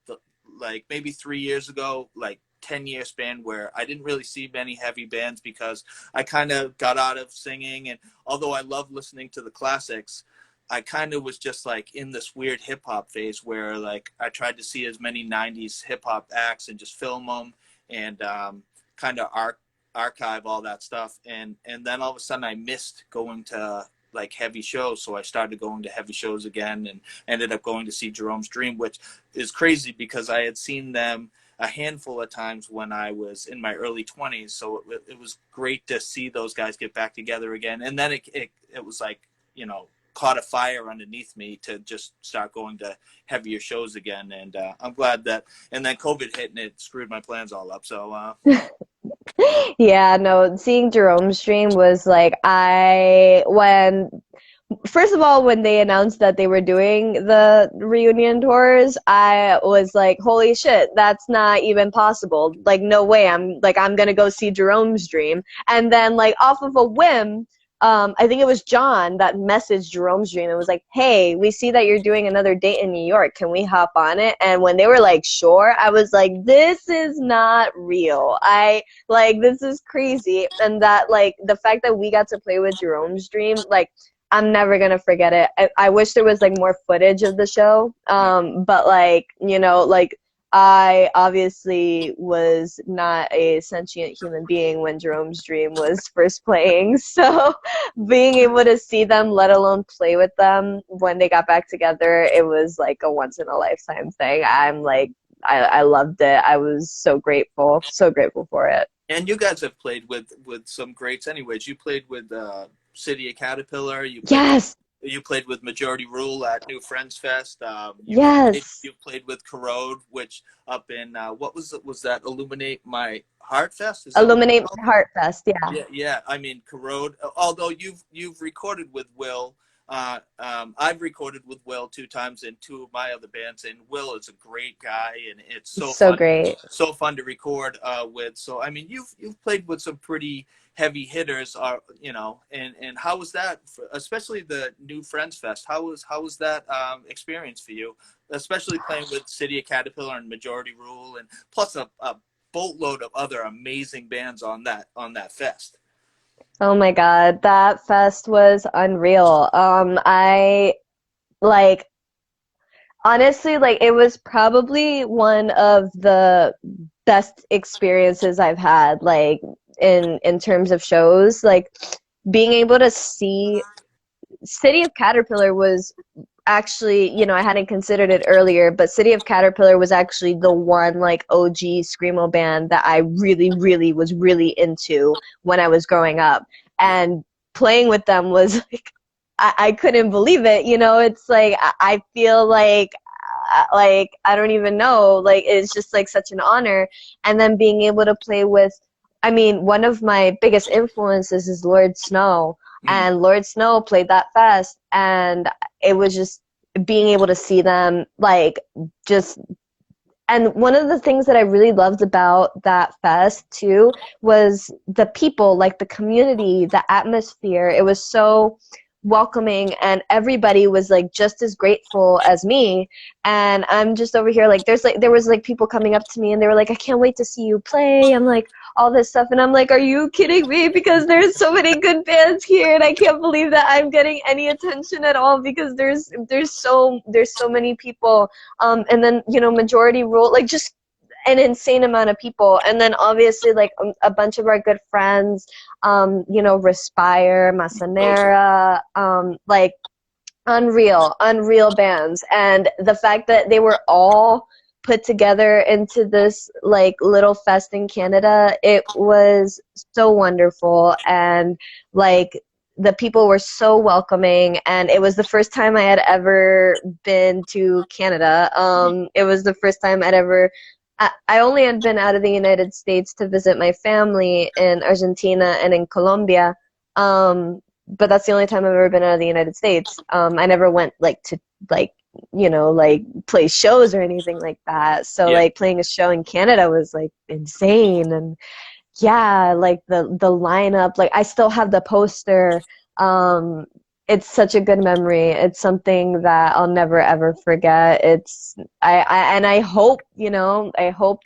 like maybe 3 years ago, like 10-year span, where I didn't really see many heavy bands because I kind of got out of singing, and although I love listening to the classics, I kind of was just like in this weird hip hop phase where like I tried to see as many 90s hip hop acts and just film them, and kind of archive all that stuff. And then all of a sudden I missed going to like heavy shows. So I started going to heavy shows again and ended up going to see Jerome's Dream, which is crazy because I had seen them a handful of times when I was in my early 20s. So it was great to see those guys get back together again. And then it was like, caught a fire underneath me to just start going to heavier shows again. And I'm glad that, and then COVID hit and it screwed my plans all up. So, Yeah, no, seeing Jerome's stream was like first of all, when they announced that they were doing the reunion tours, I was like, holy shit, that's not even possible. Like, no way. I'm gonna go see Jerome's Dream. And then like off of a whim, I think it was John that messaged Jerome's Dream and was like, hey, we see that you're doing another date in New York. Can we hop on it? And when they were like, sure, I was like, this is not real. This is crazy. And that, like, the fact that we got to play with Jerome's Dream, like, I'm never gonna forget it. I wish there was like more footage of the show. But like, like I obviously was not a sentient human being when Jerome's Dream was first playing. So being able to see them, let alone play with them when they got back together, it was like a once in a lifetime thing. I'm like I loved it. I was so grateful for it. And you guys have played with some greats, anyways. You played with City of Caterpillar. Yes, You played with Majority Rule at New Friends Fest. yes. You played with Corrode, which up in what was it? Was that Illuminate My Heart Fest? Is that what it's Illuminate called? My Heart Fest. Yeah. Yeah, yeah. I mean, Corrode. Although you've recorded with Will, I've recorded with Will 2 times in 2 of my other bands, and Will is a great guy, and it's It's so so fun, great. so fun to record with. So I mean, you've played with some pretty heavy hitters, and how was that, especially the New Friends Fest? How was that experience for you, especially playing with City of Caterpillar and Majority Rule, and plus a boatload of other amazing bands on that fest. Oh my God, that fest was unreal. I like honestly, like it was probably one of the best experiences I've had, like in terms of shows. Like being able to see City of Caterpillar was actually, I hadn't considered it earlier, but City of Caterpillar was actually the one like OG screamo band that I really, really was really into when I was growing up. Yeah. And playing with them was I couldn't believe it. It's like I feel like I don't even know. Like it's just like such an honor. And then being able to play with, I mean, one of my biggest influences is Lord Snow, Mm. and Lord Snow played that fest, and it was just being able to see them like just. And one of the things that I really loved about that fest too was the people, like the community, the atmosphere. It was so welcoming, and everybody was like just as grateful as me. And I'm just over here like there was like people coming up to me and they were like, I can't wait to see you play. I'm like all this stuff, and I'm like, are you kidding me? Because there's so many good bands here, and I can't believe that I'm getting any attention at all because there's so many people. And then Majority Rule, like just an insane amount of people, and then obviously like a bunch of our good friends, Respire, Masanera, like unreal bands, and the fact that they were all put together into this like little fest in Canada, it was so wonderful. And like the people were so welcoming, and it was the first time I had ever been to Canada. It was the first time I only had been out of the United States to visit my family in Argentina and in Colombia. But that's the only time I've ever been out of the United States. I never went like to like like play shows or anything like that. So Yeah. like playing a show in Canada was like insane. And yeah, like the lineup, like I still have the poster. It's such a good memory. It's something that I'll never ever forget. It's and I hope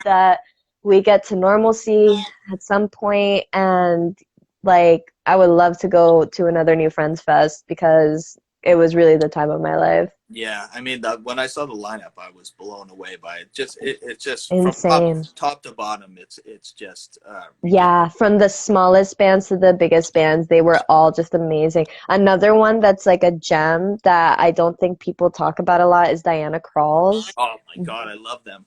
that we get to normalcy at some point, and like I would love to go to another New Friends Fest because it was really the time of my life. Yeah, I mean, when I saw the lineup, I was blown away by it. It's just from Insane. top to bottom. It's just ridiculous. Yeah, from the smallest bands to the biggest bands, they were all just amazing. Another one that's like a gem that I don't think people talk about a lot is Diana Krall's. Oh my God, I love them.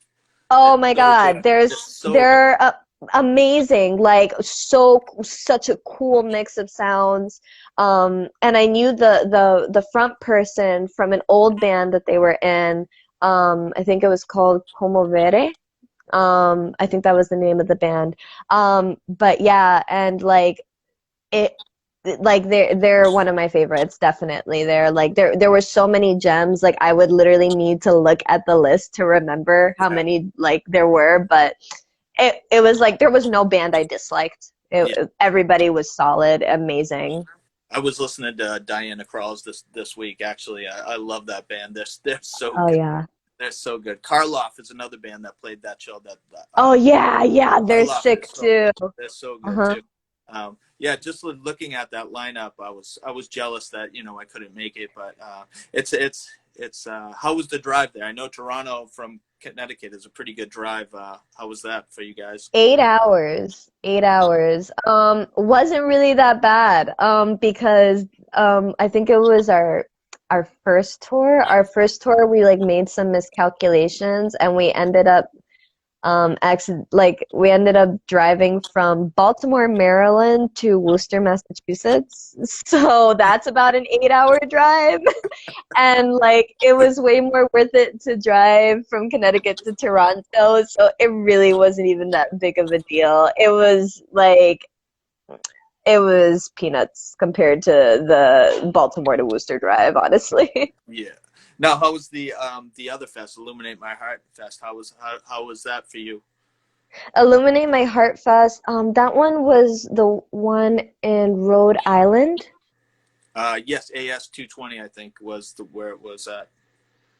They're Oh my so God, good. They're so good. they're amazing. Like such a cool mix of sounds. And I knew the front person from an old band that they were in. I think it was called Como Vere. I think that was the name of the band. But yeah, and like it like they're one of my favorites, definitely. They're like there were so many gems. Like I would literally need to look at the list to remember how Yeah, many like there were, but it was like there was no band I disliked. yeah. Everybody was solid, amazing. I was listening to Diana Krall's this week. Actually, I love that band. They're so Oh good. yeah. They're so good. Karloff is another band that played that show. Oh yeah, yeah, they're Karloff is sick so too. good. They're so good Uh-huh. too. Yeah, just looking at that lineup, I was jealous that I couldn't make it, but it's how was the drive there? I know Toronto from Connecticut is a pretty good drive. How was that for you guys? 8 hours. 8 hours. Wasn't really that bad. Because I think it was our first tour. Our first tour we like made some miscalculations, and we ended up Like we ended up driving from Baltimore, Maryland to Worcester, Massachusetts. So that's about an 8-hour drive. And like it was way more worth it to drive from Connecticut to Toronto. So it really wasn't even that big of a deal. It was peanuts compared to the Baltimore to Worcester drive, honestly. Yeah. Now, how was the other fest, Illuminate My Heart Fest? How was that for you? Illuminate My Heart Fest. That one was the one in Rhode Island. Yes, AS 220, I think, was where it was at.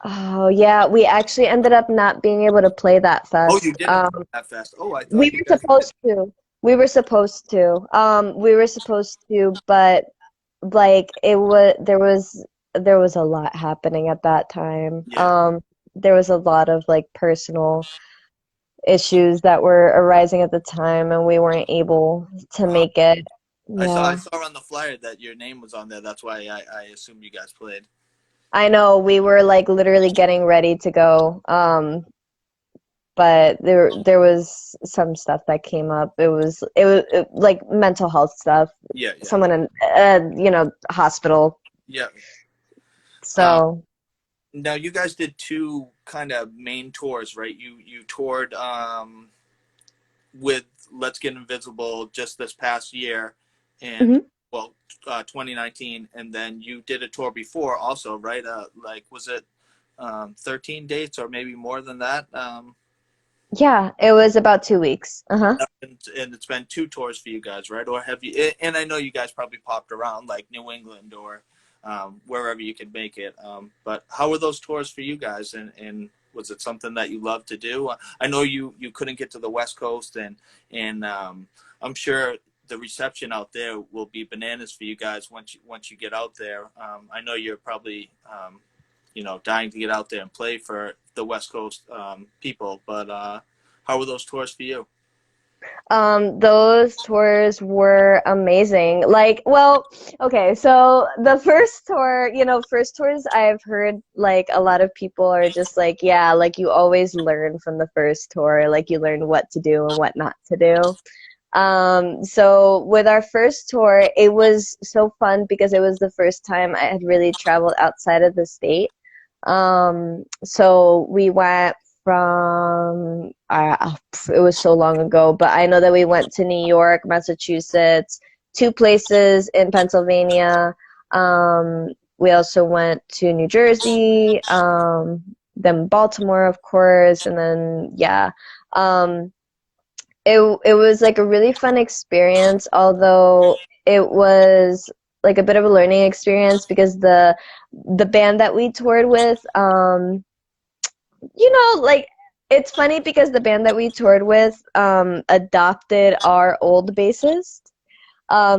Oh yeah, we actually ended up not being able to play that Oh, you fest. didn't play that fest. Oh, I We thought you were guys did. supposed to. We were supposed to. We were supposed to, but like there was a lot happening at that time. Yeah. There was a lot of like personal issues that were arising at the time, and we weren't able to Uh, make it. I Yeah. saw on the flyer that your name was on there. That's why I assumed you guys played. I know we were like literally getting ready to go. But there was some stuff that came up. Like mental health stuff. Yeah, yeah, Someone in hospital. yeah. Uh, So, Now you guys did two kind of main tours, right? You toured with Let's Get Invisible just this past year, and mhm. well, 2019, and then you did a tour before also, right? Like was it 13 dates or maybe more than that? Yeah, it was about 2 weeks. Uh-huh. And it's been two tours for you guys, right? Or have you? And I know you guys probably popped around like New England or wherever you could make it. But how were those tours for you guys? And was it something that you love to do? I know you couldn't get to the West Coast, and I'm sure the reception out there will be bananas for you guys once you get out there. I know you're probably dying to get out there and play for the West Coast people, but how were those tours for you? Those tours were amazing. Like, well, okay, so the first tour, first tours I've heard like a lot of people are just like, yeah, like you always learn from the first tour, like you learn what to do and what not to do. So with our first tour, it was so fun because it was the first time I had really traveled outside of the state. So we went from it was so long ago, but I know that we went to New York, Massachusetts, two places in Pennsylvania. We also went to New Jersey, then Baltimore, of course, and then yeah. Um, it was like a really fun experience, although it was like a bit of a learning experience because the band that we toured with, like it's funny because the band that we toured with adopted our old bassist.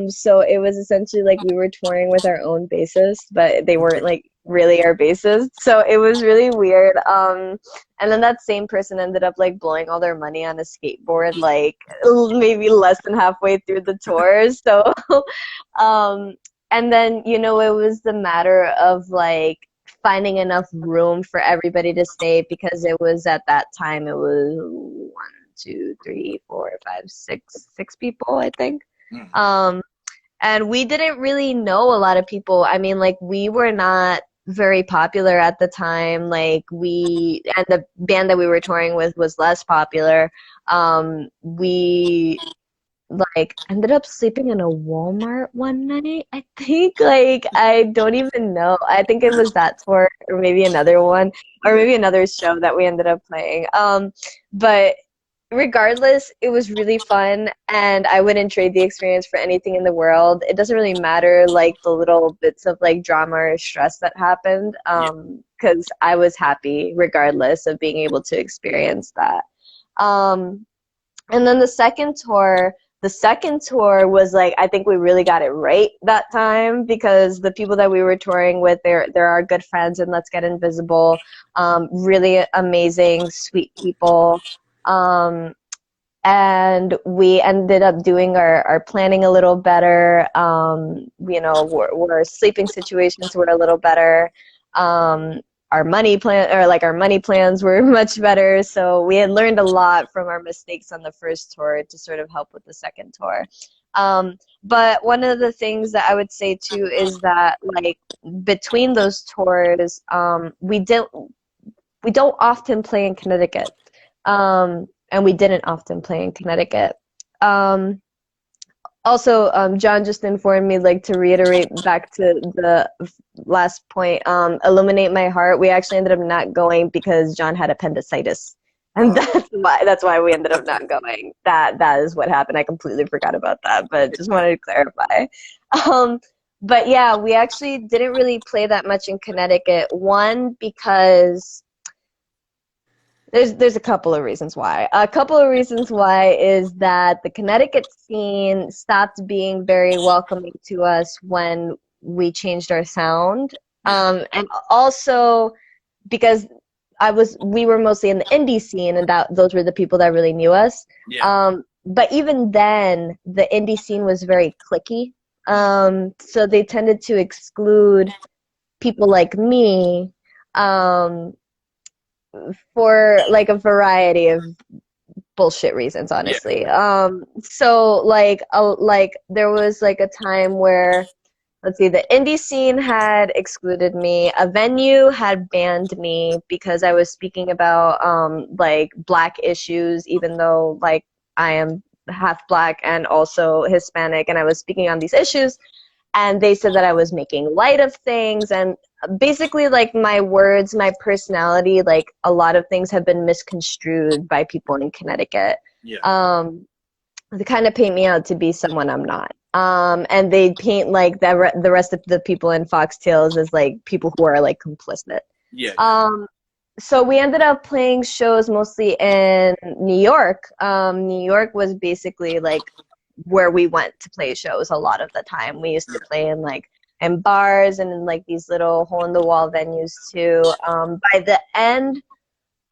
So it was essentially like we were touring with our own bassist, but they weren't like really our bassist. So it was really weird. And then that same person ended up like blowing all their money on a skateboard, like maybe less than halfway through the tour. So, um, and then, it was the matter of like finding enough room for everybody to stay because it was at that time, it was one, two, three, four, five, six people, I think. Mm. Um, and we didn't really know a lot of people. I mean, like, we were not very popular at the time. And the band that we were touring with was less popular. We, like, ended up sleeping in a Walmart one night, I think. Like, I don't even know. I think it was that tour or maybe another one or Yeah, maybe another show that we ended up playing. But regardless, it was really fun, and I wouldn't trade the experience for anything in the world. It doesn't really matter, like, the little bits of, like, drama or stress that happened, yeah, because I was happy regardless of being able to experience that. Um, and then the second tour was like, I think we really got it right that time because the people that we were touring with, they're our good friends and Let's Get Invisible, really amazing, sweet people. Um, and we ended up doing our planning a little better. Our sleeping situations were a little better. Um, our money plans were much better. So we had learned a lot from our mistakes on the first tour to sort of help with the second tour. But one of the things that I would say too is that like between those tours, we don't often play in Connecticut, and we didn't often play in Connecticut. Um, Also, John just informed me, like, to reiterate back to the last point, Illuminate My Heart. We actually ended up not going because John had appendicitis, and Oh, that's why we ended up not going. That is what happened. I completely forgot about that, but just wanted to clarify. Um, but yeah, we actually didn't really play that much in Connecticut. One, because there's a couple of reasons why. A couple of reasons why is that the Connecticut scene stopped being very welcoming to us when we changed our sound. yeah, And also because we were mostly in the indie scene, and those were the people that really knew us. yeah, But even then, the indie scene was very cliquey. So they tended to exclude people like me. Um, for like a variety of bullshit reasons, yeah, honestly. So like there was like a time where, let's see, the indie scene had excluded me. A venue had banned me because I was speaking about like black issues, even though like I am half black and also Hispanic, and I was speaking on these issues, and they said that I was making light of things, and basically like my words, my personality, like a lot of things have been misconstrued by people in Connecticut. yeah, Um, they kind of paint me out to be someone I'm not. And they paint like the rest of the people in Foxtails as like people who are like complicit. yeah, yeah, Um, so we ended up playing shows mostly in New York. New York was basically like where we went to play shows a lot of the time. We used to play in like in bars and in like these little hole in the wall venues too. By the end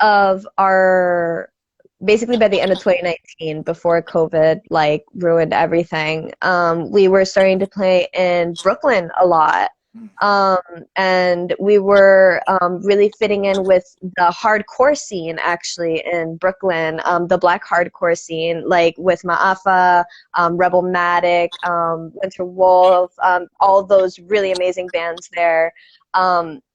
of our basically by the end of 2019, before COVID like ruined everything, we were starting to play in Brooklyn a lot. mm, Um, and we were really fitting in with the hardcore scene actually in Brooklyn, the black hardcore scene, like with Ma'afa, Rebelmatic, Winter Wolf, all those really amazing bands there.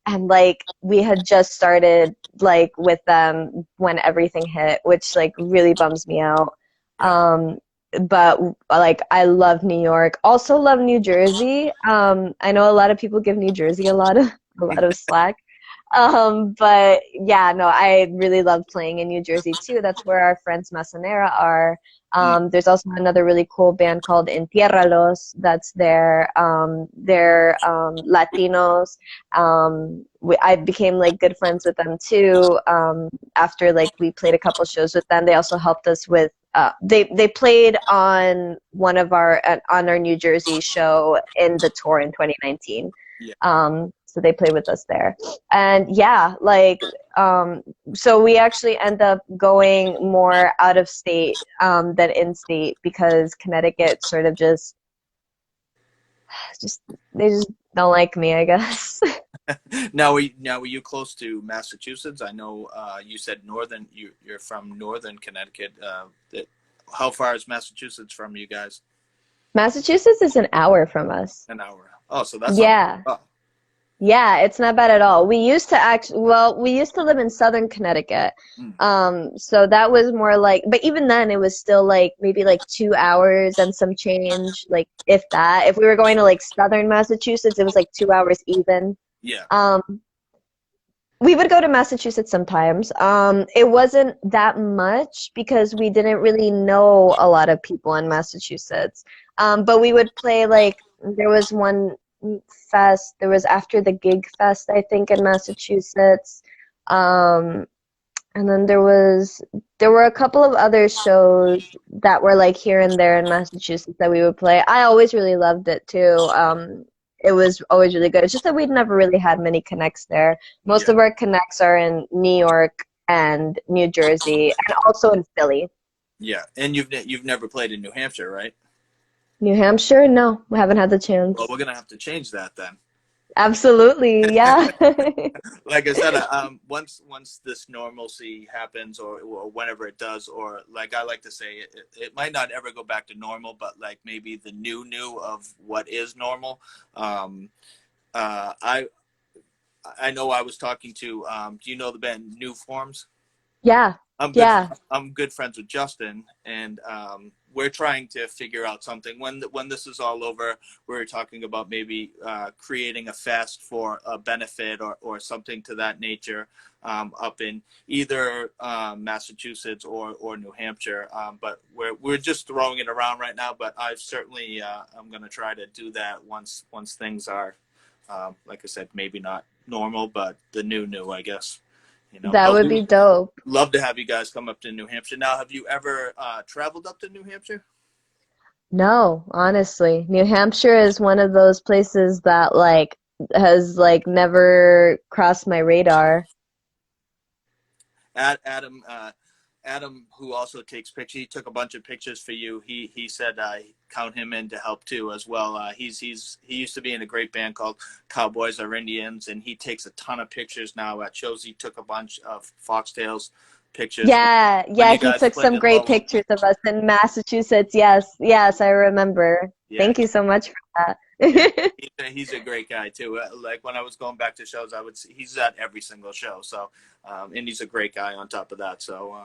And like we had just started like with them when everything hit, which like really bums me out. yeah, Um, but like I love New York. Also love New Jersey. I know a lot of people give New Jersey a lot of slack. But yeah, no, I really love playing in New Jersey too. That's where our friends Masonera are. mm, There's also another really cool band called Entiérralos that's there. They're Latinos. I became like good friends with them too. After like we played a couple shows with them, they also helped us with. They played on on our New Jersey show in the tour in 2019. yeah, So they played with us there, and yeah, like so we actually end up going more out of state than in state because Connecticut sort of just they just don't like me, I guess. Now, were you close to Massachusetts? I know you said northern. You're from northern Connecticut. How far is Massachusetts from you guys? Massachusetts is an hour from us. An hour. Oh, so that's not. Yeah. Oh, Yeah, it's not bad at all. We used to live in Southern Connecticut. mm, So that was more like, but even then it was still like maybe like 2 hours and some change, like if that. If we were going to like Southern Massachusetts, it was like 2 hours even. yeah, Um, we would go to Massachusetts sometimes. It wasn't that much because we didn't really know a lot of people in Massachusetts. But we would play like there was one fest. There was after the gig fest, I think, in Massachusetts. Um, and then there were a couple of other shows that were like here and there in Massachusetts that we would play. I always really loved it too. It was always really good. It's just that we'd never really had many connects there. Most yeah, of our connects are in New York and New Jersey, and also in Philly. yeah. And you've never played in New Hampshire, right? New Hampshire? No, we haven't had the Well, chance. we're gonna have to change that then. Absolutely, yeah. Like I said, once this normalcy happens, or whenever it does, or like I like to say, it might not ever go back to normal, but like maybe the new of what is normal. Um, uh, I I know I was talking to. Do you know the band New Forms? Yeah, I'm good. yeah. I'm good friends with Justin, and we're trying to figure out something. When this is all over, we're talking about maybe creating a fest for a benefit, or something to that nature, up in either Massachusetts or New Hampshire. But we're just throwing it around right now. But I've certainly I'm going to try to do that once things are, like I said, maybe not normal, but the new, I guess. That But would we be dope. love to have you guys come up to New Hampshire. Now, have you ever traveled up to New Hampshire? No, honestly, New Hampshire is one of those places that like has like never crossed my radar. Adam, Adam, who also takes pictures, he took a bunch of pictures for you. He said count him in to help too as well. He used to be in a great band called Cowboys Are Indians, and he takes a ton of pictures now at shows. He took a bunch of Foxtails pictures Yeah, when yeah, you he guys took played some in great Lowell. pictures of us in Massachusetts. Yes, yes, I remember. Yeah, Thank you so much for yeah, that. he's a great guy too. Like when I was going back to shows, I would see he's at every single show. So, and he's a great guy on top of that. So,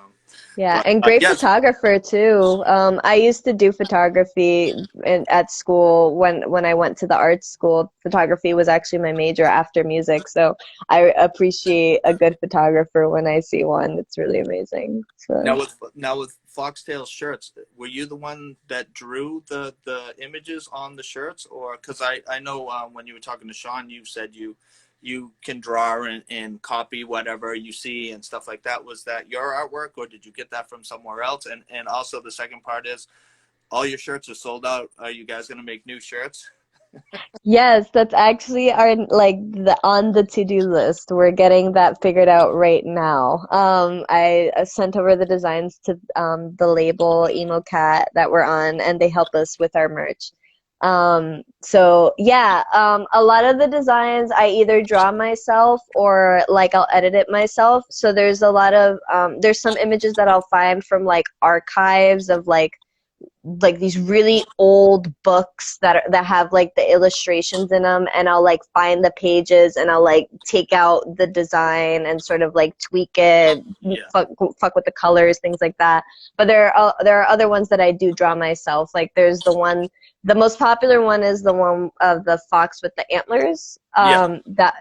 Yeah, but and great yes, photographer too. I used to do photography at school when I went to the art school. Photography was actually my major after music, so I appreciate a good photographer when I see one. It's really amazing. So. now with Foxtail shirts, were you the one that drew the images on the shirts, or because I know when you were talking to Sean, you said you can draw and copy whatever you see and stuff like that. Was that your artwork, or did you get that from somewhere else? And also the second part is all your shirts are sold out. Are you guys gonna make new shirts? Yes, that's actually our like the on the to-do list. We're getting that figured out right now. I sent over the designs to the label Emo Cat that we're on, and they help us with our merch. So yeah, a lot of the designs I either draw myself or like I'll edit it myself. So there's a lot of there's some images that I'll find from like archives of like these really old books that have like the illustrations in them, and I'll like find the pages and I'll like take out the design and sort of like tweak it, Yeah, fuck with the colors, things like that. But there are other ones that I do draw myself. Like there's the most popular one is the one of the fox with the antlers. yeah,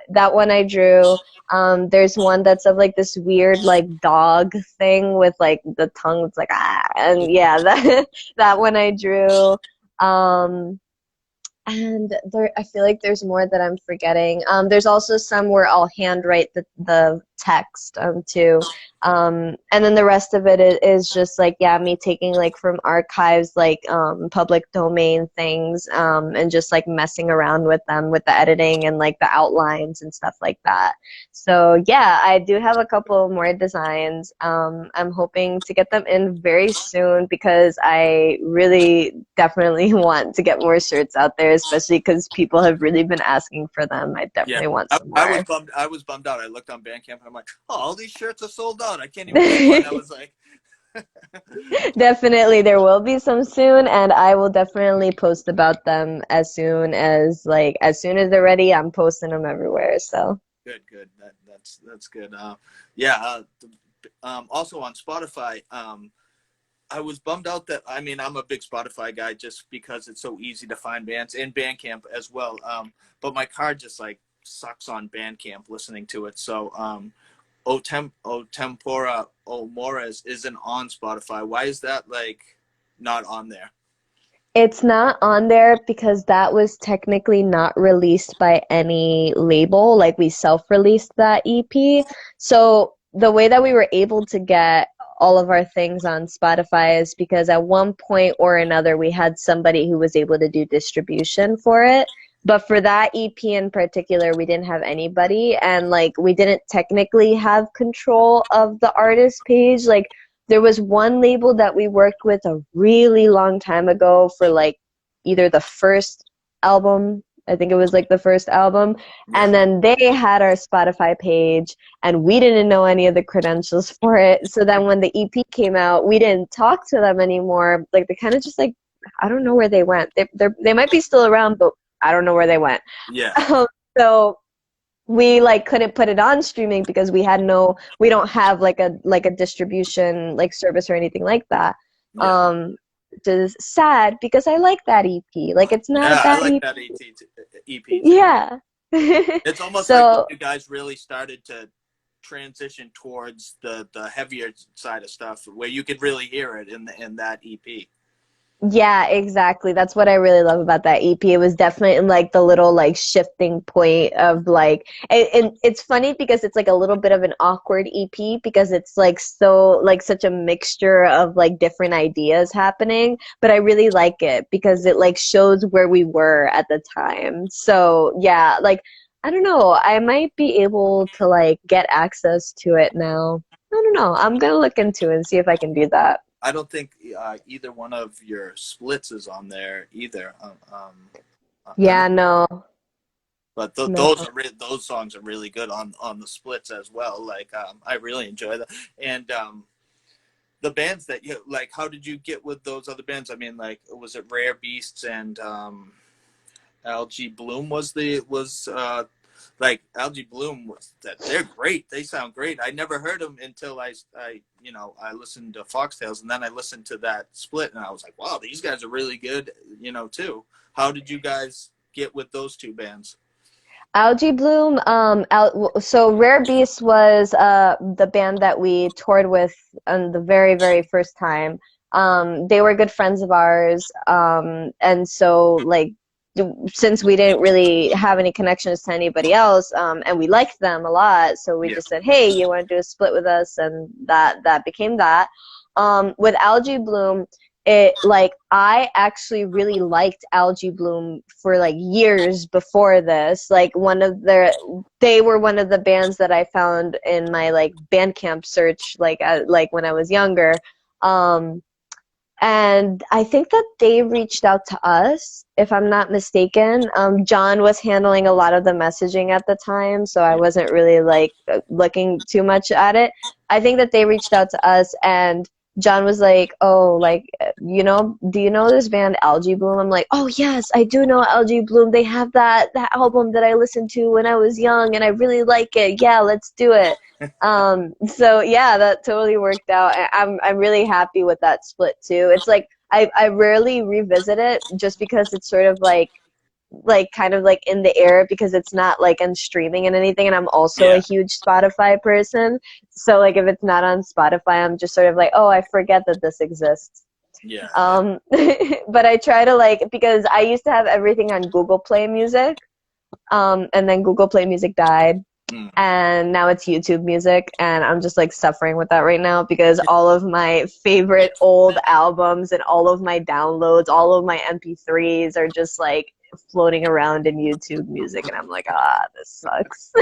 That one I drew. There's one that's of like this weird like dog thing with like the tongue. It's like and yeah, that one I drew. Um, and there, I feel like there's more that I'm forgetting. There's also some where I'll handwrite the text too. And then the rest of it is just like, yeah, me taking like from archives, like public domain things, and just like messing around with them with the editing and like the outlines and stuff like that. So yeah, I do have a couple more designs. I'm hoping to get them in very soon because I really definitely want to get more shirts out there, especially because people have really been asking for them. I yeah. definitely want some I was more. bummed. I was bummed out. I looked on Bandcamp and I'm like, oh, all these shirts are sold out. I can't even get one. I was like, Definitely, there will be some soon, and I will definitely post about them as soon as they're ready. I'm posting them everywhere. So. good. That's good. Yeah. Also on Spotify, I was bummed out that I mean I'm a big Spotify guy just because it's so easy to find bands and Bandcamp as well. But my car just like sucks on Bandcamp listening to it. So O Tempora O Mores isn't on Spotify. Why is that like not on there? It's not on there because that was technically not released by any label. Like we self-released that EP. So the way that we were able to get all of our things on Spotify is because at one point or another we had somebody who was able to do distribution for it. But for that EP in particular, we didn't have anybody, and like we didn't technically have control of the artist page. Like there was one label that we worked with a really long time ago for like either the first album I think it was like the first album. Yeah. And then they had our Spotify page, and we didn't know any of the credentials for it. So then when the EP came out, we didn't talk to them anymore. Like they kind of just like, I don't know where they went. They might be still around, but I don't know where they went. Yeah. So we like couldn't put it on streaming because we don't have like a distribution like service or anything like that. Yeah. Um, which is sad because I like that EP. Like it's not a Yeah, I bad like EP. that EP too. Yeah. It's almost like when So you guys really started to transition towards the heavier side of stuff, where you could really hear it in that EP. yeah, exactly. That's what I really love about that EP. It was definitely like the little like shifting point of like, and it's funny because it's like a little bit of an awkward EP because it's like so like such a mixture of like different ideas happening, but I really like it because it like shows where we were at the time. So yeah, like I don't know, I might be able to like get access to it now. I don't know. I'm gonna look into it and see if I can do that. I don't think either one of your splits is on there either. Yeah, no, But no. those songs are really good on the splits as well. Like I really enjoy that. And the bands that you like, how did you get with those other bands? I mean, like, was it Rare Beasts and Algae Bloom was like Algae Bloom was that they're great. They sound great. I never heard them until I listened to Foxtails, and then I listened to that split, and I was like, wow, these guys are really good, too. How did you guys get with those two bands? Algae Bloom, so Rare Beast was the band that we toured with on the very, very first time. They were good friends of ours, and so like since we didn't really have any connections to anybody else, and we liked them a lot, so we Yeah, just said, "Hey, you want to do a split with us?" And that became that. With Algae Bloom, it like I actually really liked Algae Bloom for like years before this. Like they were one of the bands that I found in my like Bandcamp search like when I was younger. Um and I think that they reached out to us, if I'm not mistaken. John was handling a lot of the messaging at the time, so I yeah, wasn't really like looking too much at it. I think that they reached out to us, and John was like, "Oh, like, do you know this band Algae Bloom?" I'm like, "Oh yes, I do know Algae Bloom. They have that album that I listened to when I was young, and I really like it. Yeah, let's do it." So yeah, that totally worked out. I'm really happy with that split too. It's like I rarely revisit it just because it's sort of like kind of like in the air because it's not like on streaming and anything, and I'm also a yeah, huge Spotify person. So like if it's not on Spotify, I'm just sort of like, oh, I forget that this exists. yeah, yeah. Um but I try to like because I used to have everything on Google Play Music, and then Google Play Music died, Mm. and now it's YouTube Music, and I'm just like suffering with that right now because all of my favorite old albums and all of my downloads, all of my MP3s are just like floating around in YouTube Music, and I'm like, this sucks.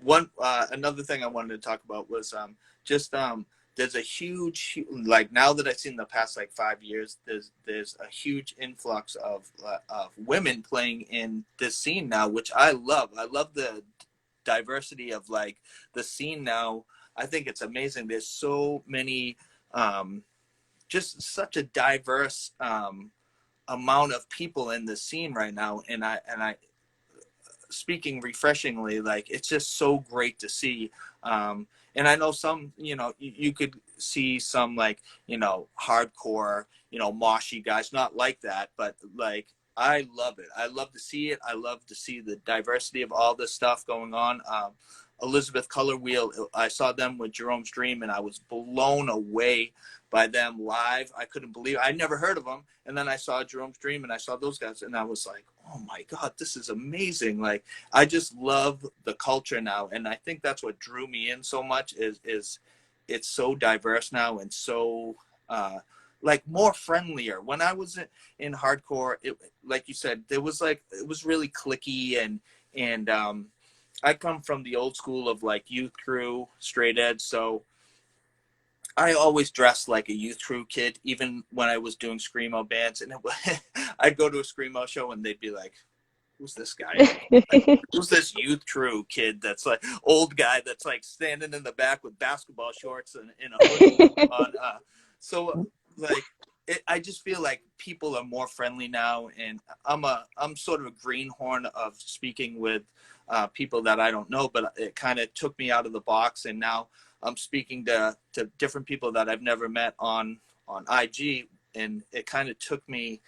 One another thing I wanted to talk about was just there's a huge like now that I've seen the past like 5 years, there's a huge influx of women playing in this scene now, which I love. I love the diversity of like the scene now. I think it's amazing. There's so many just such a diverse amount of people in the scene right now, and I speaking refreshingly, like it's just so great to see. And I know some, you could see some like, hardcore, moshy guys, not like that, but like I love it. I love to see it. I love to see the diversity of all this stuff going on. Elizabeth Color Wheel, I saw them with Jerome's Dream, and I was blown away by them live. I couldn't believe it. I never heard of them, and then I saw Jerome's Dream, and I saw those guys, and I was like, oh my god, this is amazing. Like I just love the culture now, and I think that's what drew me in so much is it's so diverse now and so like more friendlier. When I was in hardcore, it, like you said, there was like it was really cliquey, and I come from the old school of like youth crew, straight edge, so I always dressed like a youth crew kid, even when I was doing screamo bands. And I'd go to a screamo show, and they'd be like, "Who's this guy? Like, who's this youth crew kid that's like old guy that's like standing in the back with basketball shorts and a hoodie on?" So like, I just feel like people are more friendly now, and I'm sort of a greenhorn of speaking with people that I don't know, but it kind of took me out of the box, and now I'm speaking to different people that I've never met on IG, and it kind of took me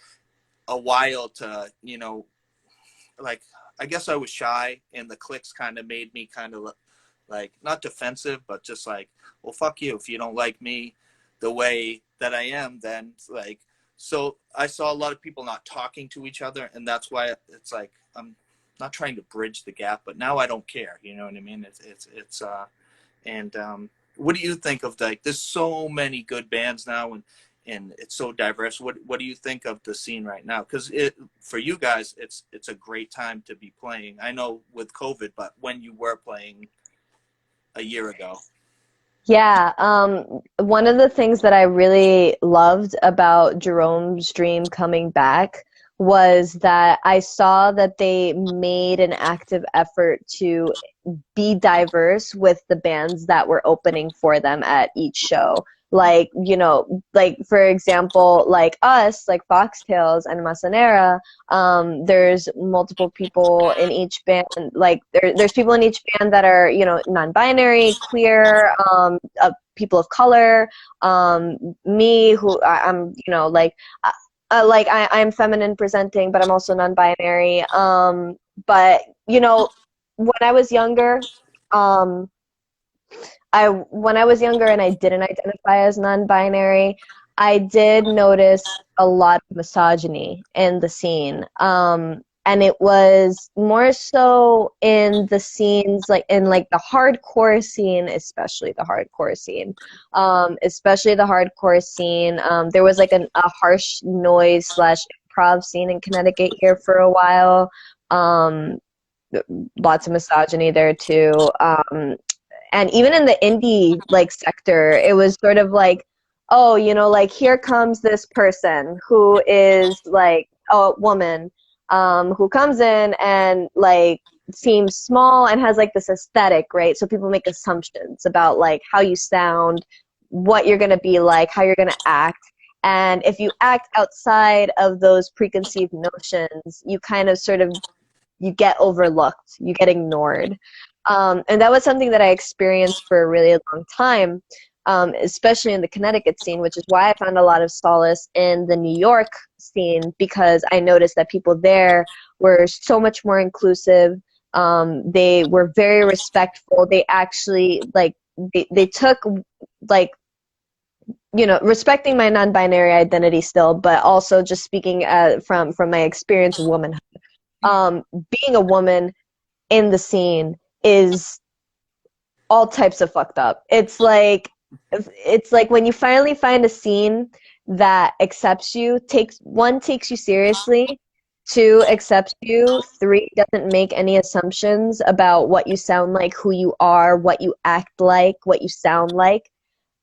a while to, like, I guess I was shy, and the clicks kind of made me kind of like not defensive, but just like, well, fuck you. If you don't like me the way that I am, then like, so I saw a lot of people not talking to each other, and that's why it's like I'm not trying to bridge the gap, but now I don't care. You know what I mean? It's and what do you think of, like, there's so many good bands now, and it's so diverse. What do you think of the scene right now? Because for you guys, it's a great time to be playing. I know with COVID, but when you were playing a year ago. Yeah, one of the things that I really loved about Jerome's Dream coming back was that I saw that they made an active effort to be diverse with the bands that were opening for them at each show. Like, like for example, like us, like Foxtails and Masanera, there's multiple people in each band. Like there's people in each band that are, non-binary, queer, people of color, me who I'm, I'm feminine presenting, but I'm also non-binary. But when I was younger, um, when I was younger and I didn't identify as non-binary, I did notice a lot of misogyny in the scene. And it was more so in the scenes, like in like the hardcore scene, especially the hardcore scene. There was like a harsh noise slash improv scene in Connecticut here for a while. Um, Lots of misogyny there too. And even in the indie like sector, it was sort of like, oh, like here comes this person who is like a woman, who comes in and like seems small and has like this aesthetic, right? So people make assumptions about like how you sound, what you're gonna be like, how you're gonna act. And if you act outside of those preconceived notions, you kind of sort of you get overlooked, you get ignored. And that was something that I experienced for a really long time, especially in the Connecticut scene, which is why I found a lot of solace in the New York scene, because I noticed that people there were so much more inclusive. They were very respectful. They actually, like, they took, like, respecting my non-binary identity still, but also just speaking from my experience of womanhood. Being a woman in the scene is all types of fucked up. It's like when you finally find a scene that accepts you, takes you seriously, two accepts you, three doesn't make any assumptions about what you sound like, who you are, what you act like, what you sound like.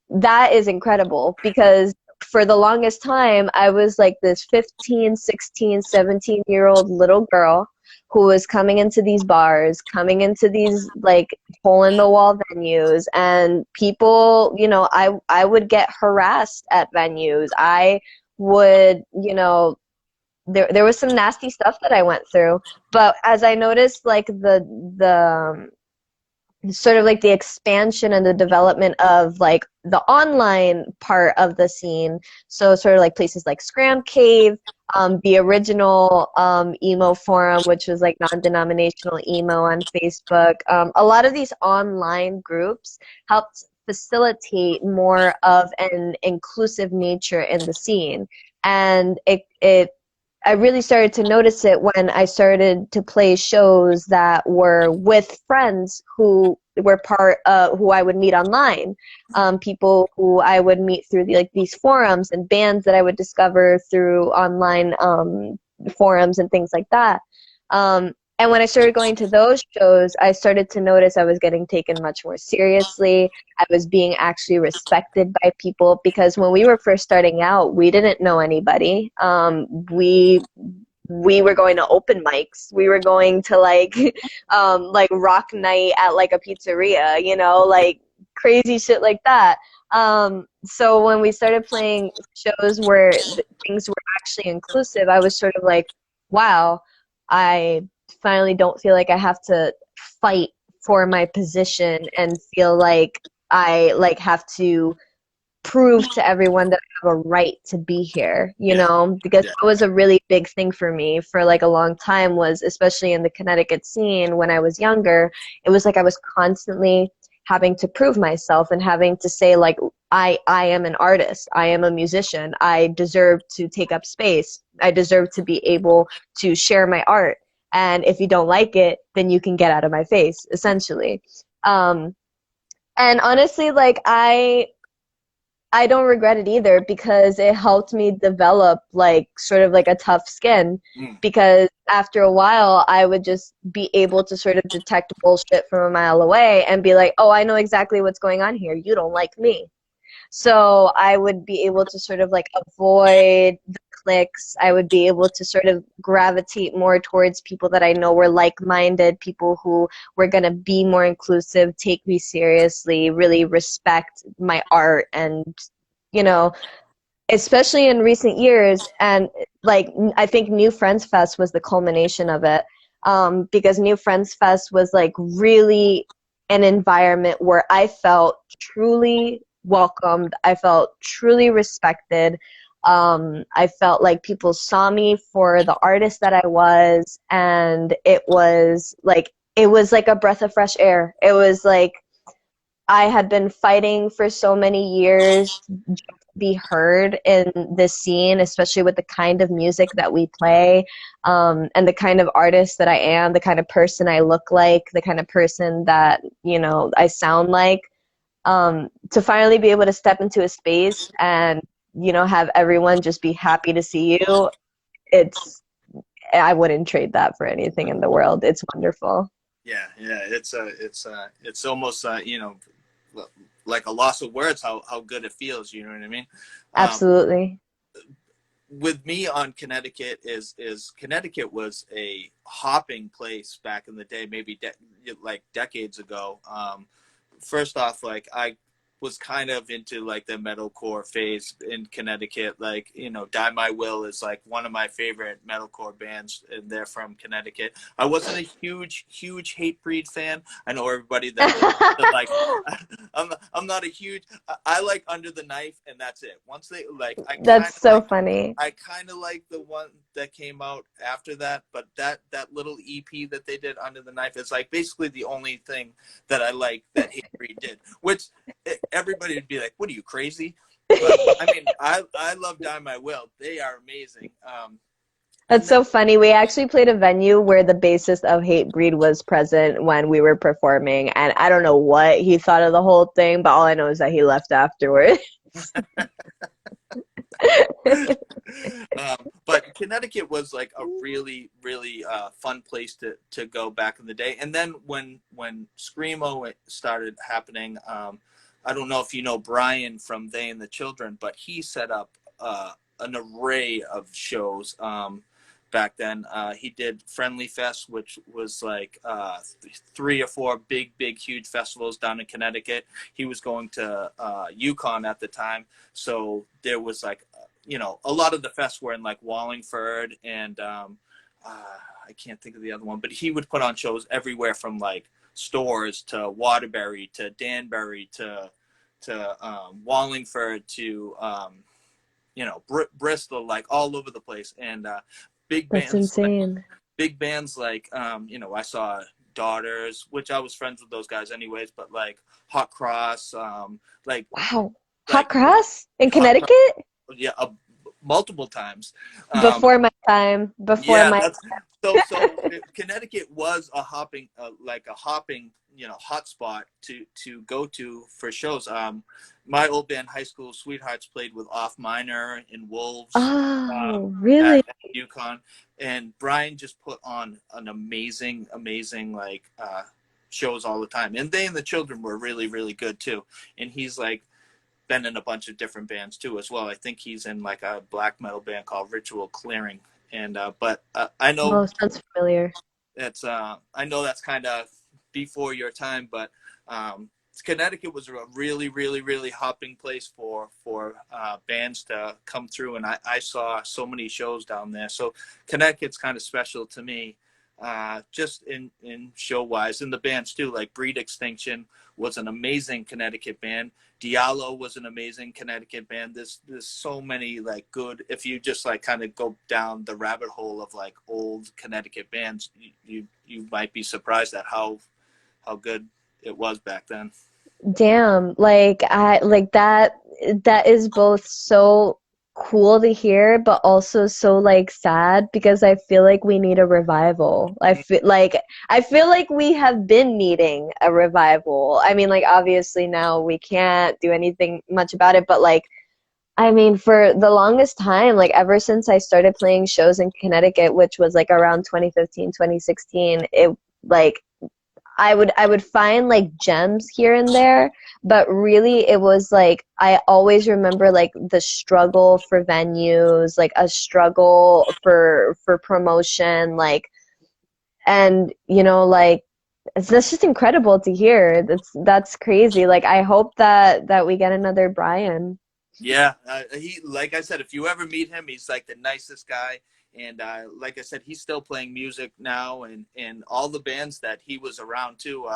That is incredible, because for the longest time I was like this 15, 16, 17-year-old little girl who was coming into these bars, coming into these like hole in the wall venues, and people, I would get harassed at venues. I would, there was some nasty stuff that I went through, but as I noticed like the sort of like the expansion and the development of like the online part of the scene. So sort of like places like Scram Cave, the original emo forum, which was like non-denominational emo on Facebook. A lot of these online groups helped facilitate more of an inclusive nature in the scene. And I really started to notice it when I started to play shows that were with friends who were who I would meet online, people who I would meet through these forums, and bands that I would discover through online forums and things like that. And when I started going to those shows, I started to notice I was getting taken much more seriously. I was being actually respected by people, because when we were first starting out, we didn't know anybody. We were going to open mics. We were going to like rock night at like a pizzeria, you know, like crazy shit like that. So when we started playing shows where things were actually inclusive, I was sort of like, wow, I finally don't feel like I have to fight for my position and feel like I like have to prove to everyone that I have a right to be here, you Yeah. know, because Yeah. that was a really big thing for me for like a long time, was especially in the Connecticut scene when I was younger. It was like I was constantly having to prove myself and having to say like, I am an artist, I am a musician, I deserve to take up space, I deserve to be able to share my art, and if you don't like it, then you can get out of my face, essentially. And honestly, like I don't regret it either, because it helped me develop like sort of like a tough skin, Mm. because after a while I would just be able to sort of detect bullshit from a mile away and be like, oh, I know exactly what's going on here. You don't like me. So I would be able to sort of like avoid the cliques. I would be able to sort of gravitate more towards people that I know were like-minded, people who were going to be more inclusive, take me seriously, really respect my art. And, you know, especially in recent years, and like I think New Friends Fest was the culmination of it, because New Friends Fest was like really an environment where I felt truly welcomed, I felt truly respected. I felt like people saw me for the artist that I was, and it was like a breath of fresh air. It was like I had been fighting for so many years to be heard in this scene, especially with the kind of music that we play, and the kind of artist that I am, the kind of person I look like, the kind of person that, you know, I sound like. To finally be able to step into a space and, you know, have everyone just be happy to see you, I wouldn't trade that for anything in the world. It's wonderful. Yeah, yeah, it's almost like a loss of words how good it feels. You know what I mean? Um, Absolutely. with me on Connecticut is Connecticut was a hopping place back in the day, maybe like decades ago. First off, like I was kind of into like the metalcore phase in Connecticut. Like, Die My Will is like one of my favorite metalcore bands, and they're from Connecticut. I wasn't a huge Hatebreed fan. I know everybody that like I'm not a huge. I like Under the Knife, and that's it. Once they like, That's so funny. I kind of like the one that came out after that, but that little EP that they did, Under the Knife, is like basically the only thing that I like that Hatebreed did. Which everybody would be like, "What are you, crazy?" But I mean, I love Die My Will. They are amazing. And That's then so funny. We actually played a venue where the bassist of Hatebreed was present when we were performing, and I don't know what he thought of the whole thing, but all I know is that he left afterward. but Connecticut was like a really really fun place to go back in the day. And then when screamo started happening, I don't know if you know Brian from They and the Children, but he set up an array of shows. Back then, he did Friendly Fest, which was like 3 or 4 big huge festivals down in Connecticut. He was going to Yukon at the time, so there was like a lot of the fests were in like Wallingford and I can't think of the other one, but he would put on shows everywhere from like stores to Waterbury to Danbury to Wallingford to Bristol, like all over the place. And big That's bands like insane. I saw Daughters, which I was friends with those guys anyways, but like Hot Cross, like Wow. Hot like cross in Hot Cross, Connecticut? yeah, multiple times. Before my time. Before Yeah, my that's time. Connecticut was a hopping, hotspot to go to for shows. My old band, High School Sweethearts, played with Off Minor and Wolves Oh, at really? UConn, and Brian just put on an amazing, shows all the time. And they and the Children were really, really good too. And he's like been in a bunch of different bands too as well. I think he's in like a black metal band called Ritual Clearing. And but I know Oh, sounds familiar. I know that's kind of before your time, but Connecticut was a really, really, really hopping place for bands to come through, and I saw so many shows down there. So Connecticut's kind of special to me, just in show wise, and the bands too. Like Breed Extinction was an amazing Connecticut band. Diallo was an amazing Connecticut band. There's so many like good. If you just like kind of go down the rabbit hole of like old Connecticut bands, you might be surprised at how good it was back then. Damn, like I like that is both so cool to hear, but also so like sad because I feel like we need a revival. I feel like we have been needing a revival. I mean, like obviously now we can't do anything much about it, but like I mean, for the longest time, like ever since I started playing shows in Connecticut, which was like around 2015, 2016, it like I would find like gems here and there, but really it was like I always remember like the struggle for venues, like a struggle for promotion, like and like that's just incredible to hear. That's crazy. Like I hope that we get another Brian. Yeah, he like I said, if you ever meet him, he's like the nicest guy. And like I said, he's still playing music now, and all the bands that he was around too.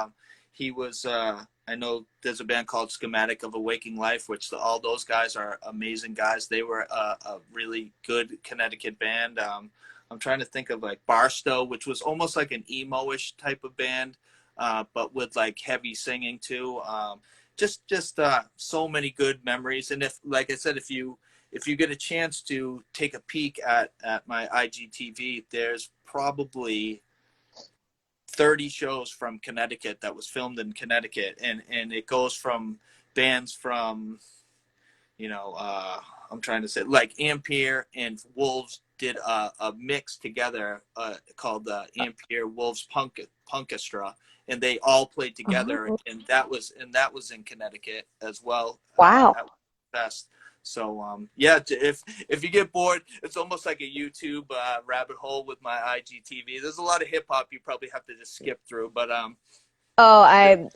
He was. I know there's a band called Schematic of a Waking Life, which all those guys are amazing guys. They were a really good Connecticut band. I'm trying to think of like Barstow, which was almost like an emo-ish type of band, but with like heavy singing too. Just so many good memories. And if, like I said, if you get a chance to take a peek at my IGTV, there's probably 30 shows from Connecticut that was filmed in Connecticut, and it goes from bands from I'm trying to say like Ampere and Wolves did a mix together called the Ampere Wolves Punkestra, and they all played together, Oh, and that was in Connecticut as well wow. at Fest. So yeah, if you get bored, it's almost like a YouTube rabbit hole with my IGTV. There's a lot of hip hop you probably have to just skip through, but Oh, I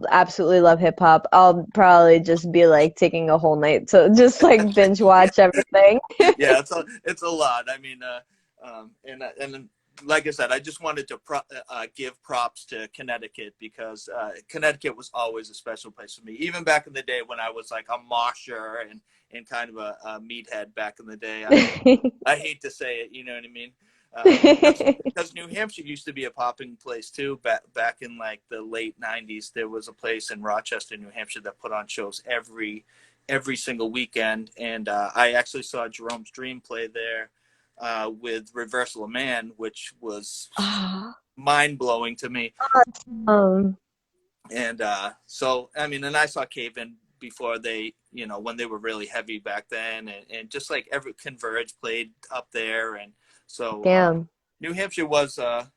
absolutely love hip hop. I'll probably just be like taking a whole night to just like binge watch everything. yeah, it's a lot. I mean, and like I said, I just wanted to give props to Connecticut because Connecticut was always a special place for me. Even back in the day when I was like a mosher and kind of a meathead back in the day. I hate to say it, you know what I mean? Because New Hampshire used to be a popping place too. Back in like the late '90s, there was a place in Rochester, New Hampshire, that put on shows every single weekend, and I actually saw Jerome's Dream play there with Reversal of Man, which was Ah, mind blowing to me. um, And so I mean, and I saw Cave In before they, when they were really heavy back then, and just like every Converge played up there, and so damn. New Hampshire was, it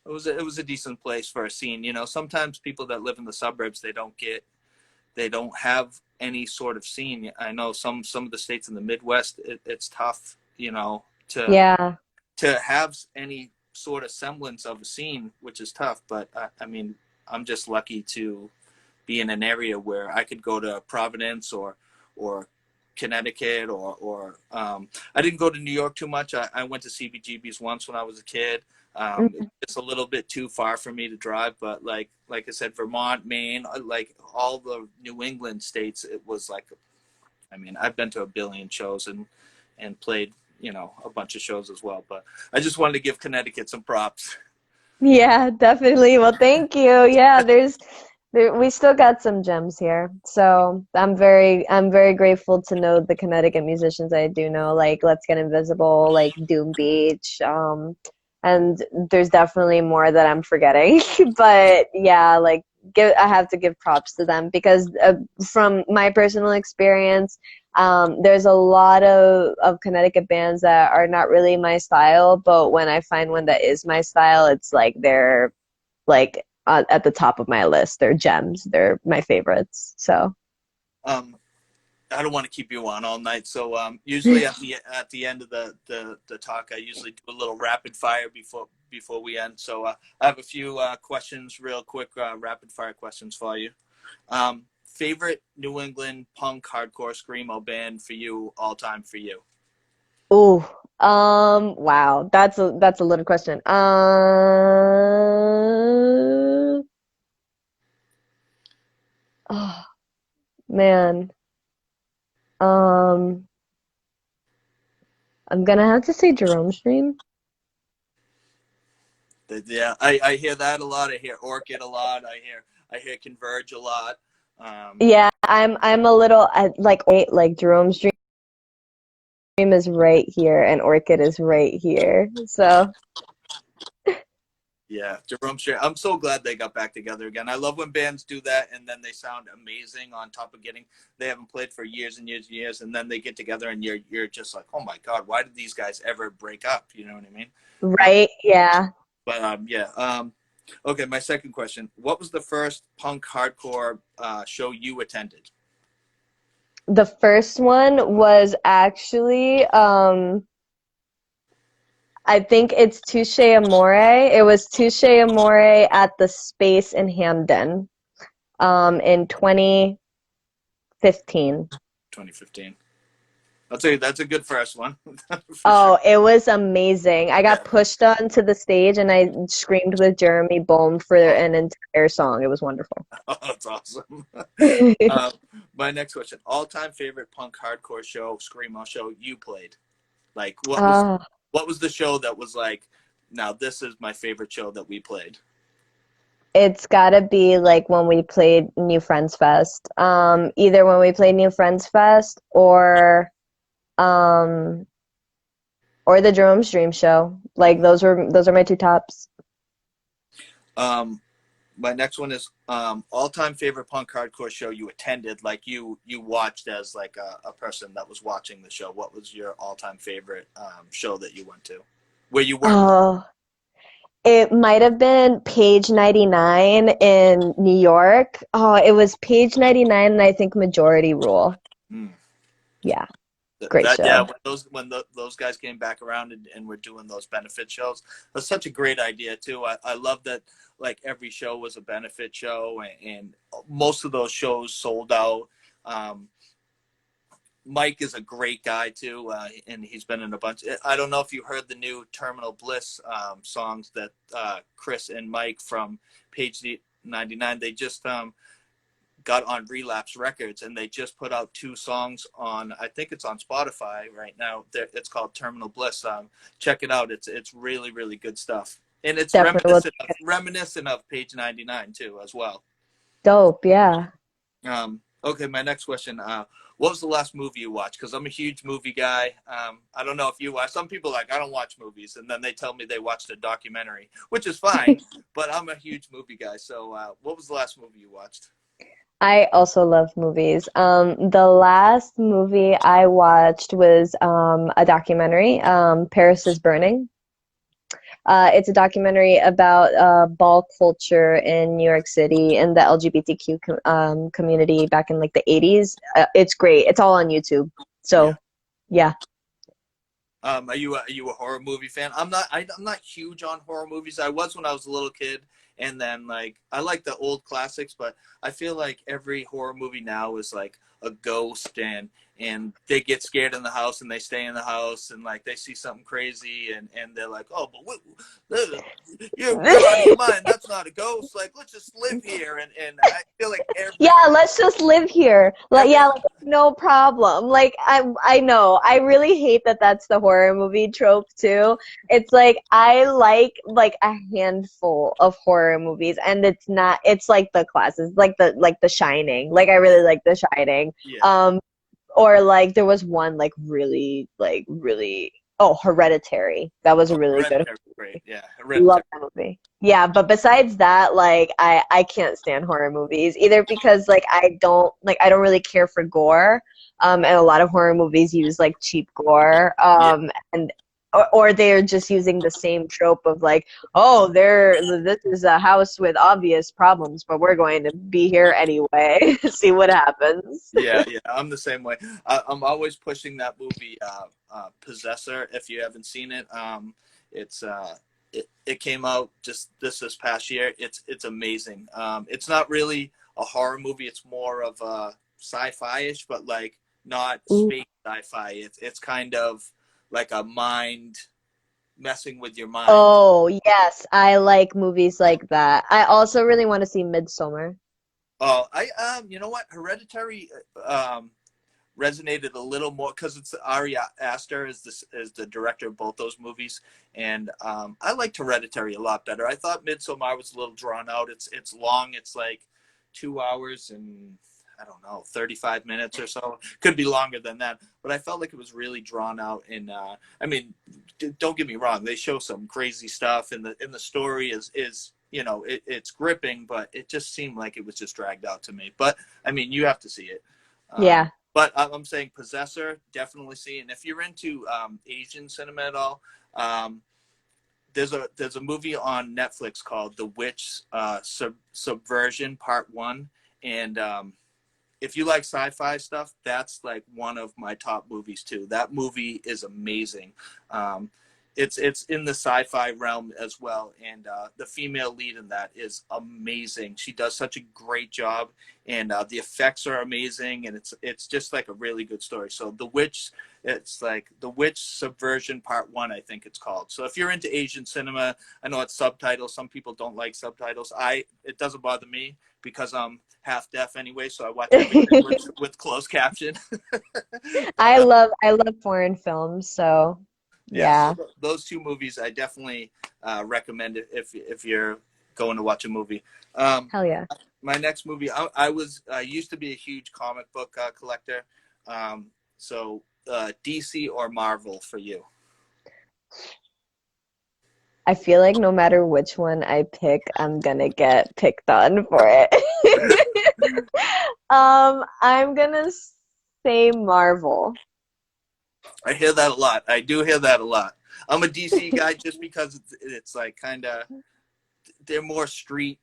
was a decent place for a scene. Sometimes people that live in the suburbs, they don't have any sort of scene. I know some of the states in the Midwest, it's tough, to Yeah. have any sort of semblance of a scene, which is tough. But I mean, I'm just lucky to be in an area where I could go to Providence or Connecticut or I didn't go to New York too much. I went to CBGB's once when I was a kid. Mhm. It's a little bit too far for me to drive, but like I said, Vermont, Maine, like all the New England states, it was like, I mean, I've been to a billion shows and played, a bunch of shows as well. But I just wanted to give Connecticut some props. Yeah, definitely. Well, thank you. Yeah, We still got some gems here. So I'm very grateful to know the Connecticut musicians I do know, like Let's Get Invisible, like Doom Beach, and there's definitely more that I'm forgetting. But yeah, like I have to give props to them because from my personal experience, there's a lot of Connecticut bands that are not really my style, but when I find one that is my style, it's like they're like at the top of my list. They're gems. They're my favorites. So Um, I don't want to keep you on all night, so usually at the end of the talk, I usually do a little rapid fire before we end. So I have a few questions, real quick, rapid fire questions for you. Favorite New England punk hardcore screamo band for you, all time for you? ooh, wow, that's a loaded question. Oh man, um, I'm gonna have to say Jerome Stream. Yeah, I hear that a lot. I hear Orchid a lot. I hear Converge a lot. Um, Yeah, I'm a little like wait, like Jerome Stream is right here and Orchid is right here. So Yeah, Jerome Street. I'm so glad they got back together again. I love when bands do that and then they sound amazing on top of getting they haven't played for years and years and years, and then they get together and you're just like, oh my god, why did these guys ever break up? You know what I mean? Uh, right, yeah. yeah. Okay, my second question: what was the first punk hardcore show you attended? The first one was actually I think it's Touche Amore. It was Touche Amore at the Space in Hamden in 2015. 2015. I'll tell you, that's a good first one for sure. Oh, it was amazing. I Yeah. got pushed onto the stage and I screamed with Jeremy Bolm for Oh, an entire song. It was wonderful. oh, that's awesome. Uh, my next question: all-time favorite punk hardcore show, screamo show you played? Like, uh, what was the show that was like, now this is my favorite show that we played? it's gotta be like when we played New Friends Fest. Either when we played New Friends Fest um or the Jerome Stream show. Like those are my two tops. Um, my next one is all-time favorite punk hardcore show you attended, like you watched as like a person that was watching the show. What was your all-time favorite show that you went to, where you weren't? Oh, it might have been Page 99 in New York. Oh, it was Page 99 and I think Majority Rule. Hmm. Yeah, great That yeah, show. those guys came back around and were doing those benefit shows. That's such a great idea too. I love that, like every show was a benefit show, and most of those shows sold out. Um, Mike is a great guy too, and he's been in a bunch. I don't know if you heard the new Terminal Bliss songs that Chris and Mike from Page 99. They just got on Relapse Records, and they just put out two songs on, I think it's on Spotify right now. It's called Terminal Bliss. Check it out. It's really really good stuff, and it's Definitely will. reminiscent of Page 99 too as well. Dope, yeah. Okay, my next question. What was the last movie you watched? Because I'm a huge movie guy. I don't know if you watch. Some people like, I don't watch movies, and then they tell me they watched a documentary, which is fine. But I'm a huge movie guy. So, what was the last movie you watched? I also love movies. The last movie I watched was a documentary, Paris is Burning. It's a documentary about ball culture in New York City and the LGBTQ community back in like the 80s. It's great. It's all on YouTube. Yeah. So, yeah. Are you a horror movie fan? I'm not huge on horror movies. I was when I was a little kid, and then like I like the old classics, but I feel like every horror movie now is like, a ghost, and they get scared in the house and they stay in the house, and like they see something crazy, and they're like, oh, but you're out of your mind. That's not a ghost. Like, let's just live here. And I feel like Yeah, let's just live here. Like, every yeah, like, no problem. Like, I know. I really hate that that's the horror movie trope too. It's like I like a handful of horror movies, and it's like the classes, like the Shining. Like I really like The Shining. yeah. Or like there was one really Hereditary. That was a really good. Hereditary, great. Yeah, Love Hereditary. that movie. Yeah, but besides that, like I can't stand horror movies either because like I don't really care for gore. And a lot of horror movies use like cheap gore. Yeah, And or they're just using the same trope of like, oh, this is a house with obvious problems, but we're going to be here anyway. See what happens. yeah. I'm the same way. I'm always pushing that movie, Possessor. If you haven't seen it, it's it came out just this past year. It's amazing. It's not really a horror movie. It's more of a sci-fi-ish, but like not space sci-fi. It's kind of like a mind messing with your mind. Oh, yes, I like movies like that. I also really want to see Midsommar. Oh, you know what? Hereditary resonated a little more because it's Ari Aster is the director of both those movies, and I liked Hereditary a lot better. I thought Midsommar was a little drawn out. It's long. It's like 2 hours and I don't know, 35 minutes or so. Could be longer than that, but I felt like it was really drawn out. And I mean, don't get me wrong, they show some crazy stuff, and the story is it's gripping, but it just seemed like it was just dragged out to me. But I mean, you have to see it. Yeah. But I'm saying Possessor, definitely see. And if you're into Asian cinema at all, there's a movie on Netflix called The Witch Subversion Part 1. And if you like sci-fi stuff, that's like one of my top movies too. That movie is amazing. It's in the sci-fi realm as well, and the female lead in that is amazing. She does such a great job, and the effects are amazing, and it's just like a really good story. So it's like The Witch Subversion Part 1, I think it's called. So if you're into Asian cinema, I know it's subtitles. Some people don't like subtitles. It doesn't bother me because I'm half deaf anyway, so I watch everything with closed caption. I love foreign films, so Yeah, yeah. so those two movies I definitely recommend it if you're going to watch a movie. Hell yeah. My next movie, I used to be a huge comic book collector. So DC or Marvel for you? I feel like no matter which one I pick, I'm gonna get picked on for it. I'm gonna say Marvel. I hear that a lot. I do hear that a lot. I'm a DC guy just because it's like kind of they're more street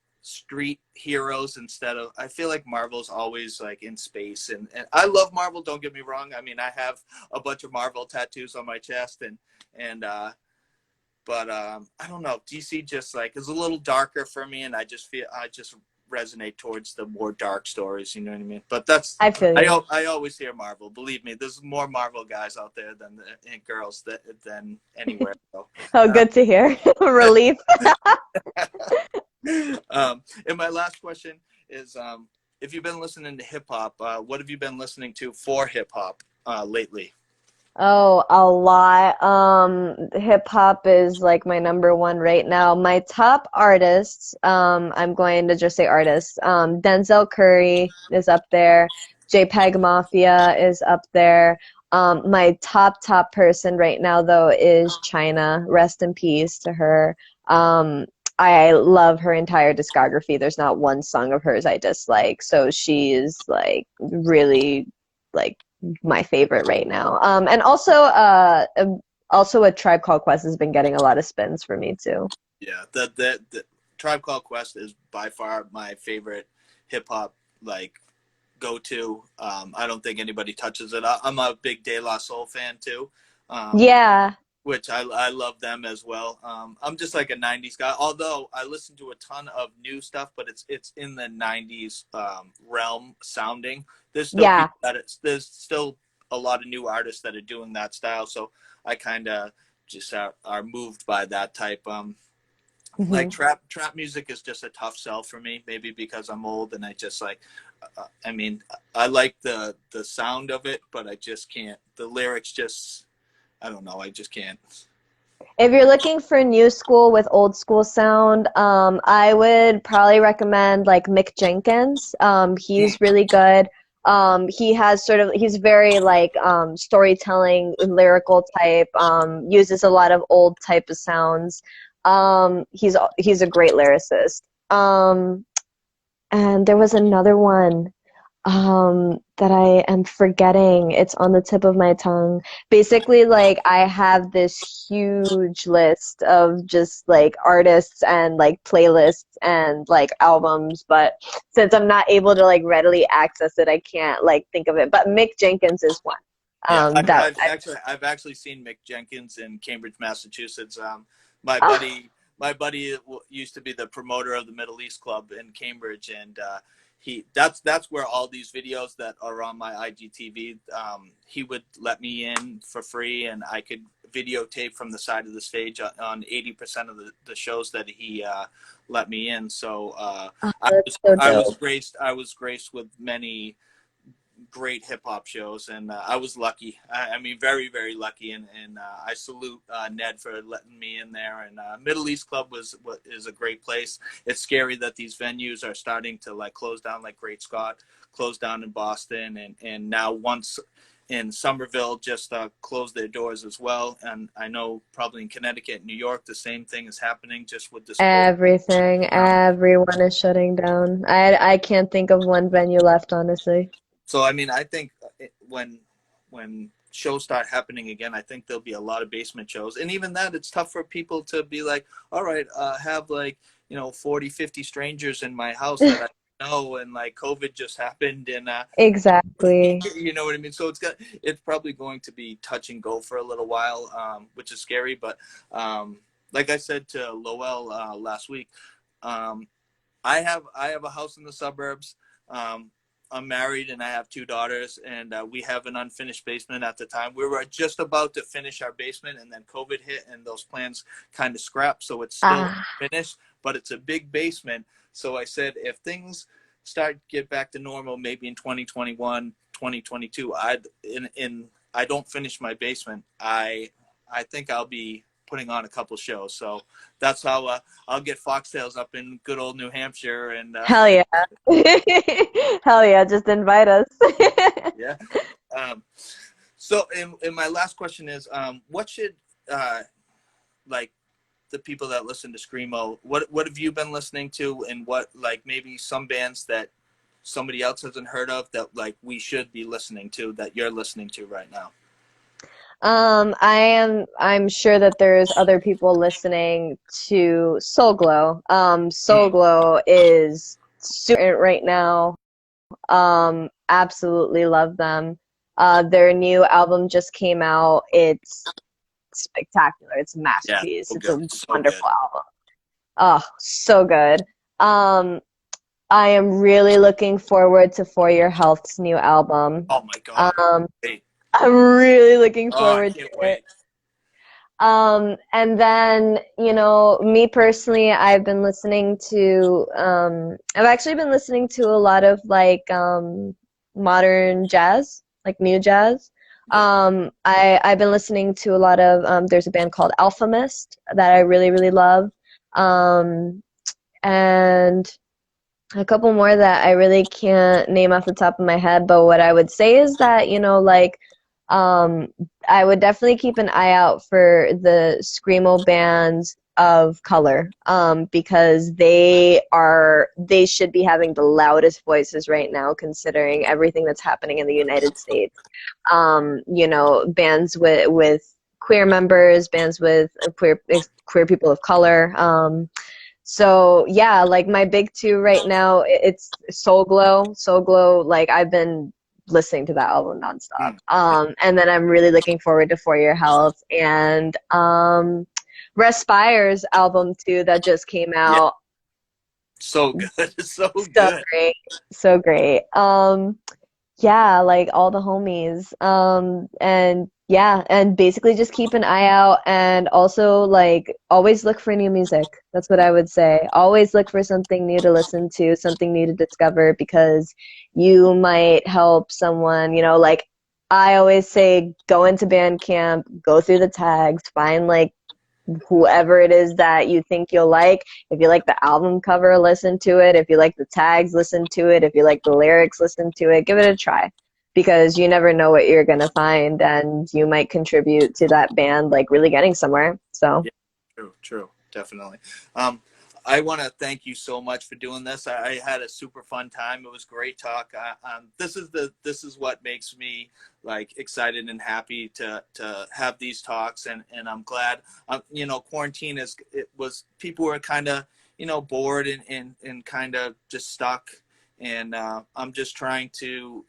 heroes instead of. I feel like Marvel's always like in space, and I love Marvel. Don't get me wrong. I mean, I have a bunch of Marvel tattoos on my chest, and but I don't know. DC just like is a little darker for me, and I just resonate towards the more dark stories. You know what I mean? But I feel you. I always hear Marvel. Believe me, there's more Marvel guys out there and girls than anywhere. So, Oh, good to hear. Relief. and my last question is, if you've been listening to hip hop, what have you been listening to for hip hop lately? Oh, a lot. Hip hop is like my number one right now. My top artists, I'm going to just say artists. Denzel Curry is up there. JPEG Mafia is up there. My top person right now though is China. Rest in peace to her. I love her entire discography. There's not one song of hers I dislike. So she is like really like my favorite right now. And also a Tribe Called Quest has been getting a lot of spins for me too. Yeah, the Tribe Called Quest is by far my favorite hip hop like go to. I don't think anybody touches it. I'm a big De La Soul fan too. Yeah. Which I love them as well. I'm just like a '90s guy, although I listen to a ton of new stuff, but it's in the '90s realm sounding. there's still Yeah. people there's still a lot of new artists that are doing that style. So I kind of just are moved by that type. Like Hmm. trap music is just a tough sell for me, maybe because I'm old and I just like, I mean, I like the sound of it, but I just can't. The lyrics just, I don't know. I just can't. If you're looking for new school with old school sound, I would probably recommend like Mick Jenkins. Mm. He's really good. He has he's very like storytelling, lyrical type, uses a lot of old type of sounds. He's a great lyricist. And there was another one that I am forgetting. It's on the tip of my tongue. Basically, like I have this huge list of just like artists and like playlists and like albums, but since I'm not able to like readily access it, I can't like think of it. But Mick Jenkins is one. Yeah, That I've actually seen Mick Jenkins in Cambridge, Massachusetts. My ah, buddy used to be the promoter of the Middle East Club in Cambridge, and that's where all these videos that are on my IGTV. He would let me in for free, and I could videotape from the side of the stage on 80% of the shows that he let me in. So that's so dope. I was graced with many great hip hop shows, and I was lucky. I mean, very, very lucky, and I salute Ned for letting me in there. And Middle East Club is a great place. It's scary that these venues are starting to like close down, like Great Scott closed down in Boston, and now once in Somerville just closed their doors as well. And I know probably in Connecticut, New York, the same thing is happening just with this whole. Everyone is shutting down. I can't think of one venue left, honestly. So I mean, I think when shows start happening again, I think there'll be a lot of basement shows, and even that, it's tough for people to be like, all right, have like 40, 50 strangers in my house that I know, and like COVID just happened, and Exactly. you know what I mean. So it's probably going to be touch and go for a little while, which is scary. But like I said to Lowell last week, um, I have a house in the suburbs. Um, I'm married and I have two daughters, and we have an unfinished basement at the time. We were just about to finish our basement, and then COVID hit, and those plans kind of scrapped. So it's still Ah, finished, but it's a big basement. So I said, if things get back to normal, maybe in 2021, 2022, I don't finish my basement, I think I'll be putting on a couple shows. So that's how I'll get Foxtails up in good old New Hampshire, and hell yeah. Hell yeah, just invite us. yeah. Um, so, and my last question is, what should like the people that listen to screamo, what have you been listening to, and what like maybe some bands that somebody else hasn't heard of that like we should be listening to that you're listening to right now? I'm sure that there's other people listening to Soul Glow. Soul Mm. Glow is super right now. Absolutely love them. Their new album just came out. It's spectacular. It's a Yeah, masterpiece. so It's a good, so good. wonderful album. Oh, so good. Um, I am really looking forward to For Your Health's new album. Oh my God, Um, wait. I'm really looking Oh, I forward to can't it. wait. And then, me personally, I've actually been listening to a lot of like modern jazz, like new jazz. Yeah, I've been listening to a lot of, there's a band called Alchemist that I really, really love. Um, and a couple more that I really can't name off the top of my head, but what I would say is that, um, I would definitely keep an eye out for the screamo bands of color, because they should be having the loudest voices right now, considering everything that's happening in the United States. Bands with queer members, bands with queer people of color. So yeah, like my big two right now, it's Soul Glow. Soul Glow, like I've been listening to that album nonstop. mm. And then I'm really looking forward to For Your Health and Respire's album too that just came Yeah, out. so good, so So good. great, so great. Yeah, like all the homies. And yeah, and basically just keep an eye out and also like always look for new music. That's what I would say. Always look for something new to listen to, something new to discover because you might help someone, like I always say go into Bandcamp, go through the tags, find like whoever it is that you think you'll like. If you like the album cover, listen to it. If you like the tags, listen to it. If you like the lyrics, listen to it. Give it a try because you never know what you're going to find and you might contribute to that band like really getting somewhere. So, Yeah, true, definitely. Um, I want to thank you so much for doing this. I had a super fun time. It was great talk. This is what makes me like excited and happy to have these talks, and I'm glad. Quarantine it was people were kind of bored and kind of just stuck, and I'm just trying to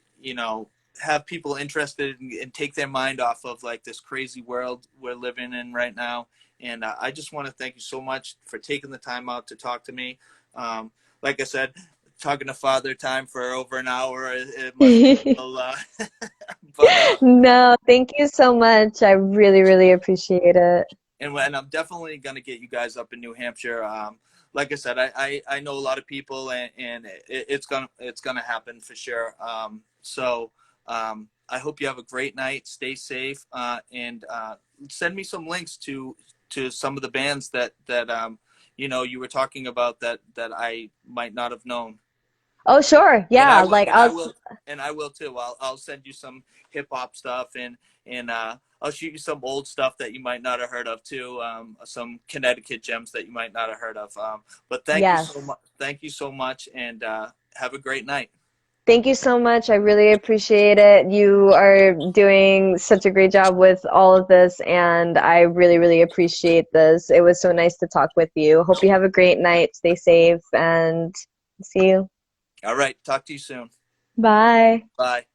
have people interested and take their mind off of like this crazy world we're living in right now. And I just want to thank you so much for taking the time out to talk to me. Like I said, talking to Father Time for over an hour, it must be a little, but no, thank you so much. I really, really appreciate it. and I'm definitely gonna get you guys up in New Hampshire. Like I said, I know a lot of people, and it's gonna happen for sure. I hope you have a great night. Stay safe, and send me some links to some of the bands that you were talking about that I might not have known. Oh, sure. And I Yeah, will, like and I will, and I will too. I'll send you some hip hop stuff, and I'll shoot you some old stuff that you might not have heard of too. Some Connecticut gems that you might not have heard of. But thank you so yes. much. Thank you so much, and have a great night. Thank you so much. I really appreciate it. You are doing such a great job with all of this, and I really, really appreciate this. It was so nice to talk with you. Hope you have a great night. Stay safe, and see you. All right. Talk to you soon. Bye. Bye.